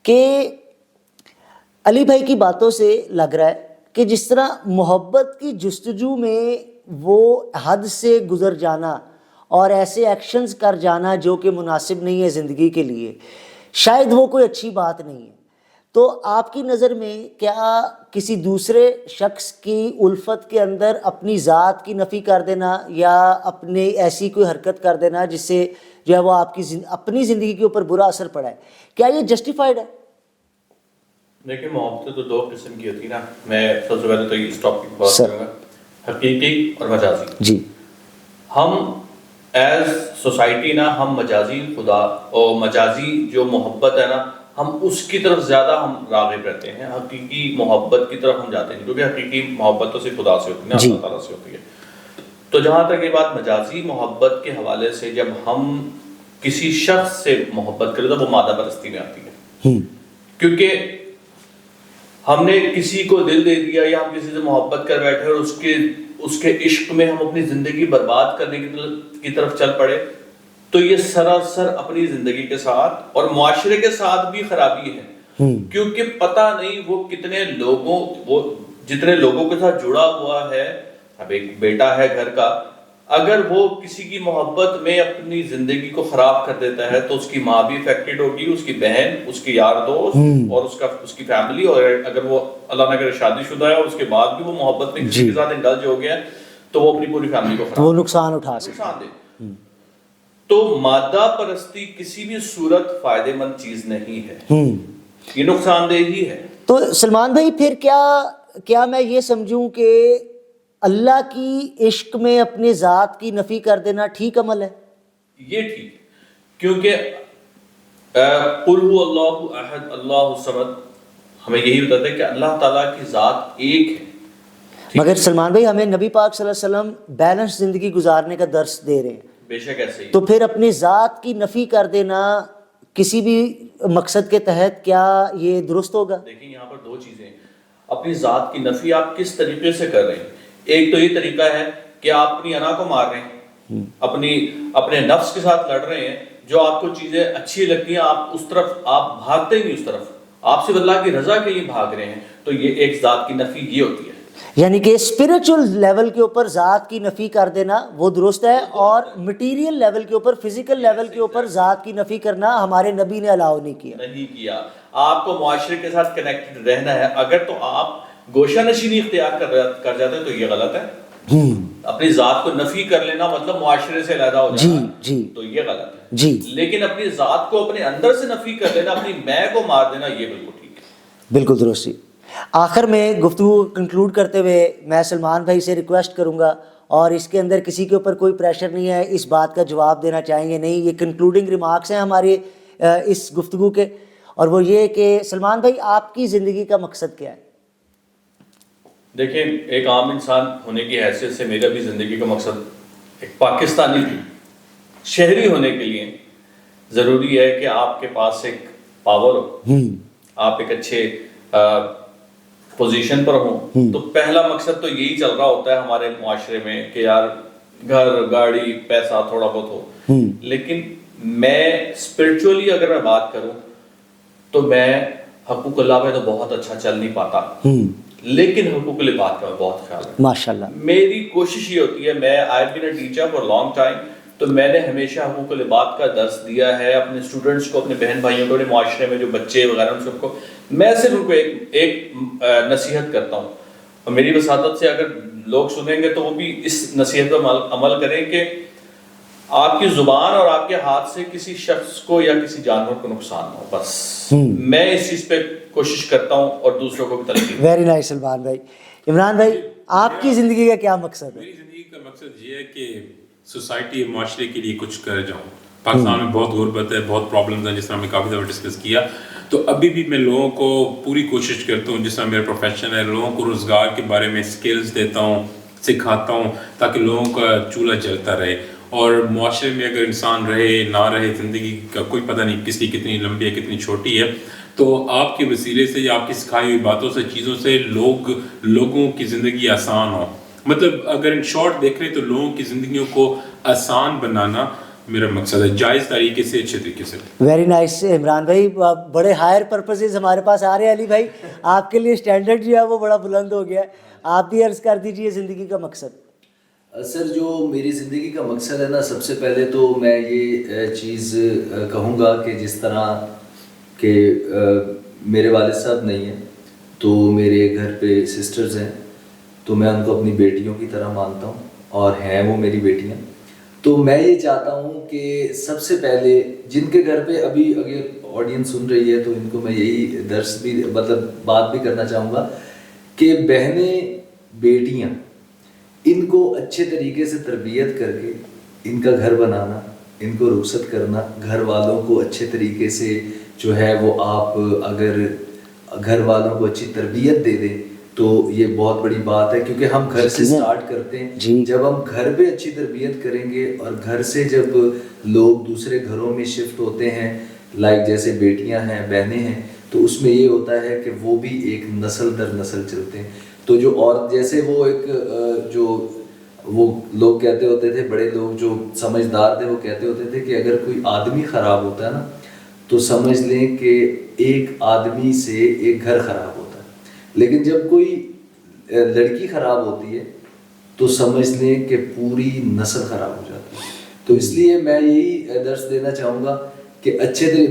کہ علی بھائی کی باتوں سے لگ رہا ہے کہ جس طرح محبت کی جستجو میں وہ حد سے گزر جانا اور ایسے ایکشنز کر جانا جو کہ مناسب نہیں ہے زندگی کے لیے، شاید وہ کوئی اچھی بات نہیں ہے. تو آپ کی نظر میں کیا کسی دوسرے شخص کی الفت کے اندر اپنی ذات کی نفی کر دینا یا اپنے ایسی کوئی حرکت کر دینا جس سے جو ہے وہ آپ کی اپنی زندگی کے اوپر برا اثر پڑا ہے، کیا یہ جسٹیفائڈ ہے؟ دیکھیں محبت تو دو قسم کی ہوتی ہے نا. میں سب سے پہلے تو اس ٹاپک پر بات کروں گا، حقیقی اور مجازی. جی، ہم ایز سوسائٹی نا، ہم مجازی خدا اور مجازی جو محبت ہے نا، ہم اس کی طرف زیادہ ہم راغب رہتے ہیں. حقیقی محبت کی طرف ہم جاتے ہیں کیونکہ حقیقی محبت تو صرف خدا سے ہوتی ہے نا، اللہ تعالیٰ سے ہوتی ہے. تو جہاں تک یہ بات مجازی محبت کے حوالے سے، جب ہم کسی شخص سے محبت کریں تو وہ مادہ پرستی میں آتی ہے. کیونکہ ہم نے کسی کو دل دے دیا یا ہم کسی سے محبت کر بیٹھے اور اس کے عشق میں ہم اپنی زندگی برباد کرنے کی طرف چل پڑے، تو یہ سراسر اپنی زندگی کے ساتھ اور معاشرے کے ساتھ بھی خرابی ہے. کیونکہ پتہ نہیں وہ کتنے لوگوں، وہ جتنے لوگوں کے ساتھ جڑا ہوا ہے. اب ایک بیٹا ہے گھر کا، اگر وہ کسی کی محبت میں اپنی زندگی کو خراب کر دیتا ہے تو اس کی ماں بھی افیکٹڈ ہوگی, اس کی بہن, اس کے یار دوست اور اس کی فیملی, اور اگر وہ اللہ نہ کرے شادی شدہ ہے اور اس کے بعد بھی وہ محبت میں کسی کے ساتھ انڈلج ہو گیا تو وہ اپنی پوری فیملی کو تو وہ نقصان اٹھا سکتا نقصان دے. تو مادہ پرستی کسی بھی صورت فائدہ مند چیز نہیں ہے, یہ نقصان دہ ہی ہے. تو سلمان بھائی پھر کیا میں یہ سمجھوں کہ اللہ کی عشق میں اپنے ذات کی نفی کر دینا ٹھیک عمل ہے؟ یہ ٹھیک, کیونکہ قل هو اللہ احد اللہ الصمد ہمیں یہی بتاتا ہے کہ اللہ تعالیٰ کی ذات ایک ہے. مگر سلمان بھائی ہمیں نبی پاک صلی اللہ علیہ وسلم بیلنس زندگی گزارنے کا درس دے رہے ہیں, بے شک ایسے ہی. تو پھر اپنی ذات کی نفی کر دینا کسی بھی مقصد کے تحت کیا یہ درست ہوگا؟ دیکھیں یہاں پر دو چیزیں ہیں. اپنی ذات کی نفی آپ کس طریقے سے کر رہے ہیں؟ ایک تو یہ طریقہ ہے کہ آپ اپنی انا کو مار رہے ہیں, اپنے نفس کے ساتھ لڑ رہے ہیں, جو آپ کو چیزیں اچھی لگتی ہیں آپ اس طرف آپ بھاگتے ہی نہیں, اس طرف آپ صرف اللہ کی رضا کے لیے بھاگ رہے ہیں. تو یہ ایک ذات کی نفی یہ ہوتی ہے. یعنی کہ اسپرچل لیول کے اوپر ذات کی نفی کر دینا وہ درست ہے, اور مٹیریل لیول کے اوپر, فزیکل لیول کے اوپر ذات کی نفی کرنا ہمارے نبی نے الاؤ نہیں کیا. آپ کو معاشرے کے ساتھ کنیکٹڈ رہنا ہے, اگر تو آپ گوشہ نشینی اختیار کر جاتے ہیں تو یہ غلط ہے. اپنی ذات کو نفی کر لینا مطلب معاشرے سے علیحدہ ہو جانا, تو یہ غلط ہے. لیکن اپنی ذات کو اپنے اندر سے نفی کر لینا, اپنی میں کو مار دینا, یہ بالکل ٹھیک ہے. بالکل درست. آخر میں گفتگو کنکلوڈ کرتے ہوئے میں سلمان بھائی سے ریکویسٹ کروں گا, اور اس کے اندر کسی کے اوپر کوئی پریشر نہیں ہے, اس بات کا جواب دینا چاہیں گے نہیں, یہ کنکلوڈنگ ریمارکس ہیں ہمارے اس گفتگو کے, اور وہ یہ کہ سلمان بھائی آپ کی زندگی کا مقصد کیا ہے؟ دیکھیں ایک عام انسان ہونے کی حیثیت سے میرا بھی زندگی کا مقصد ایک پاکستانی شہری ہونے کے لیے ضروری ہے کہ آپ کے پاس ایک پاور ہو, آپ ایک اچھے پوزیشن پر ہوں. تو پہلا مقصد تو یہی چل رہا ہوتا ہے ہمارے معاشرے میں کہ یار گھر گاڑی پیسہ تھوڑا بہت ہو. لیکن میں اسپرچولی اگر میں بات کروں تو میں حقوق اللہ پہ تو بہت اچھا چل نہیں پاتا, لیکن حقوق العباد کا بہت خیال ہے. ماشاءاللہ. میری کوشش یہ ہوتی ہے, میں I been a teacher for long time, تو میں نے ہمیشہ حقوق العباد کا درس دیا ہے اپنے اسٹوڈنٹس کو, اپنے بہن بھائیوں کو, اپنے معاشرے میں جو بچے وغیرہ ان سب کو. میں صرف ان کو ایک نصیحت کرتا ہوں, اور میری وساطت سے اگر لوگ سنیں گے تو وہ بھی اس نصیحت پر عمل کریں کہ آپ کی زبان اور آپ کے ہاتھ سے کسی شخص کو یا کسی جانور کو نقصان نہ ہو. بس میں اس چیز پہ کوشش کرتا ہوں اور دوسروں کو بھی ترغیب. ویری نائس سلمان بھائی. عمران بھائی آپ کی زندگی کا کیا مقصد ہے؟ میری زندگی کا مقصد یہ ہے کہ سوسائٹی معاشرے کے لیے کچھ کر جاؤں. پاکستان میں بہت غربت ہے, بہت پرابلمز ہیں, جس طرح ہم نے کافی دفعہ ڈسکس کیا. تو ابھی بھی میں لوگوں کو پوری کوشش کرتا ہوں, جس طرح میرا پروفیشن ہے, لوگوں کو روزگار کے بارے میں سکلز دیتا ہوں, سکھاتا ہوں, تاکہ لوگوں کا چولہا جلتا رہے. اور معاشرے میں اگر انسان رہے نہ رہے, زندگی کا کوئی پتہ نہیں کس کی کتنی لمبی ہے کتنی چھوٹی ہے. تو آپ کے وسیلے سے یا آپ کی سکھائی ہوئی باتوں سے, چیزوں سے لوگوں کی زندگی آسان ہو. مطلب اگر ان شارٹ دیکھ رہے تو لوگوں کی زندگیوں کو آسان بنانا میرا مقصد ہے, جائز طریقے سے, اچھے طریقے سے. ویری نائس عمران بھائی, بڑے ہائر پرپسز ہمارے پاس آ رہے ہیں. علی بھائی آپ کے لیے اسٹینڈرڈ جو ہے وہ بڑا بلند ہو گیا ہے, آپ بھی عرض کر دیجئے زندگی کا مقصد. سر جو میری زندگی کا مقصد ہے نا, سب سے پہلے تو میں یہ چیز کہوں گا کہ جس طرح کہ میرے والد صاحب نہیں ہیں تو میرے گھر پہ سسٹرز ہیں, تو میں ان کو اپنی بیٹیوں کی طرح مانتا ہوں, اور ہیں وہ میری بیٹیاں. تو میں یہ چاہتا ہوں کہ سب سے پہلے جن کے گھر پہ ابھی اگر آڈینس سن رہی ہے تو ان کو میں یہی درس بھی مطلب بات بھی کرنا چاہوں گا کہ بہنیں بیٹیاں ان کو اچھے طریقے سے تربیت کر کے ان کا گھر بنانا, ان کو رخصت کرنا, گھر والوں کو اچھے طریقے سے جو ہے وہ آپ اگر گھر والوں کو اچھی تربیت دے دیں تو یہ بہت بڑی بات ہے, کیونکہ ہم گھر سے سٹارٹ کرتے ہیں. جب ہم گھر پہ اچھی تربیت کریں گے اور گھر سے جب لوگ دوسرے گھروں میں شفٹ ہوتے ہیں, لائک جیسے بیٹیاں ہیں, بہنیں ہیں, تو اس میں یہ ہوتا ہے کہ وہ بھی ایک نسل در نسل چلتے ہیں. تو جو اور جیسے وہ ایک جو وہ لوگ کہتے ہوتے تھے, بڑے لوگ جو سمجھدار تھے وہ کہتے ہوتے تھے کہ اگر کوئی آدمی خراب ہوتا ہے نا تو سمجھ لیں کہ ایک آدمی سے ایک گھر خراب ہوتا ہے. لیکن جب کوئی لڑکی خراب ہوتی ہے تو سمجھ لیں کہ پوری نسل خراب ہو جاتی ہے. تو اس لیے میں یہی درس دینا چاہوں گا کہ اچھے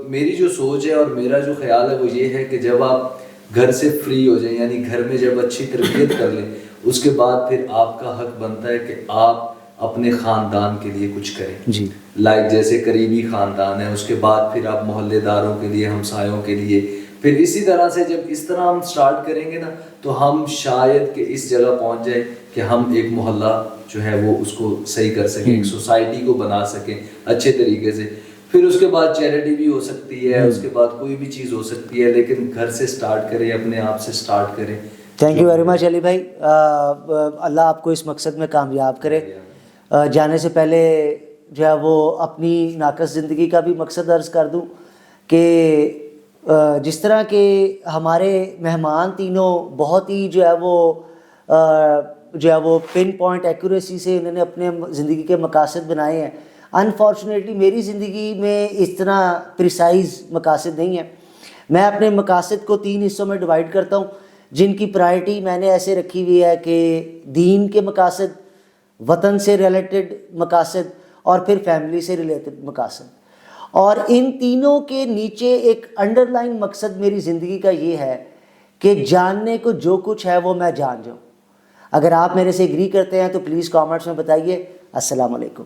میری جو سوچ ہے اور میرا جو خیال ہے وہ یہ ہے کہ جب آپ گھر سے فری ہو جائیں, یعنی گھر میں جب اچھی تربیت کر لیں, اس کے بعد پھر آپ کا حق بنتا ہے کہ آپ اپنے خاندان کے لیے کچھ کریں. جی لائک جیسے قریبی خاندان ہے, اس کے بعد پھر آپ محلے داروں کے لیے, ہمسایوں کے لیے, پھر اسی طرح سے جب اس طرح ہم سٹارٹ کریں گے نا تو ہم شاید کہ اس جگہ پہنچ جائیں کہ ہم ایک محلہ جو ہے وہ اس کو صحیح کر سکیں, ایک سوسائٹی کو بنا سکیں اچھے طریقے سے. پھر اس کے بعد چیریٹی بھی ہو سکتی ہے, اس کے بعد کوئی بھی چیز ہو سکتی ہے, لیکن گھر سے سٹارٹ کریں, اپنے آپ سے سٹارٹ کریں. تھینک یو ویری مچ علی بھائی, اللہ آپ کو اس مقصد میں کامیاب کرے. جانے سے پہلے جو ہے وہ اپنی ناقص زندگی کا بھی مقصد عرض کر دوں کہ جس طرح کہ ہمارے مہمان تینوں بہت ہی جو ہے وہ پن پوائنٹ ایکوریسی سے انہوں نے اپنے زندگی کے مقاصد بنائے ہیں. انفارچونیٹلی میری زندگی میں اس طرح پریسائز مقاصد نہیں ہیں. میں اپنے مقاصد کو 3 حصوں میں ڈیوائڈ کرتا ہوں, جن کی پرائرٹی میں نے ایسے رکھی ہوئی ہے کہ دین کے مقاصد, وطن سے ریلیٹڈ مقاصد اور پھر فیملی سے ریلیٹڈ مقاصد. اور ان تینوں کے نیچے ایک انڈر لائن مقصد میری زندگی کا یہ ہے کہ جاننے کو جو کچھ ہے وہ میں جان جاؤں. اگر آپ میرے سے ایگری کرتے ہیں تو پلیز کامنٹس میں بتائیے. السلام علیکم.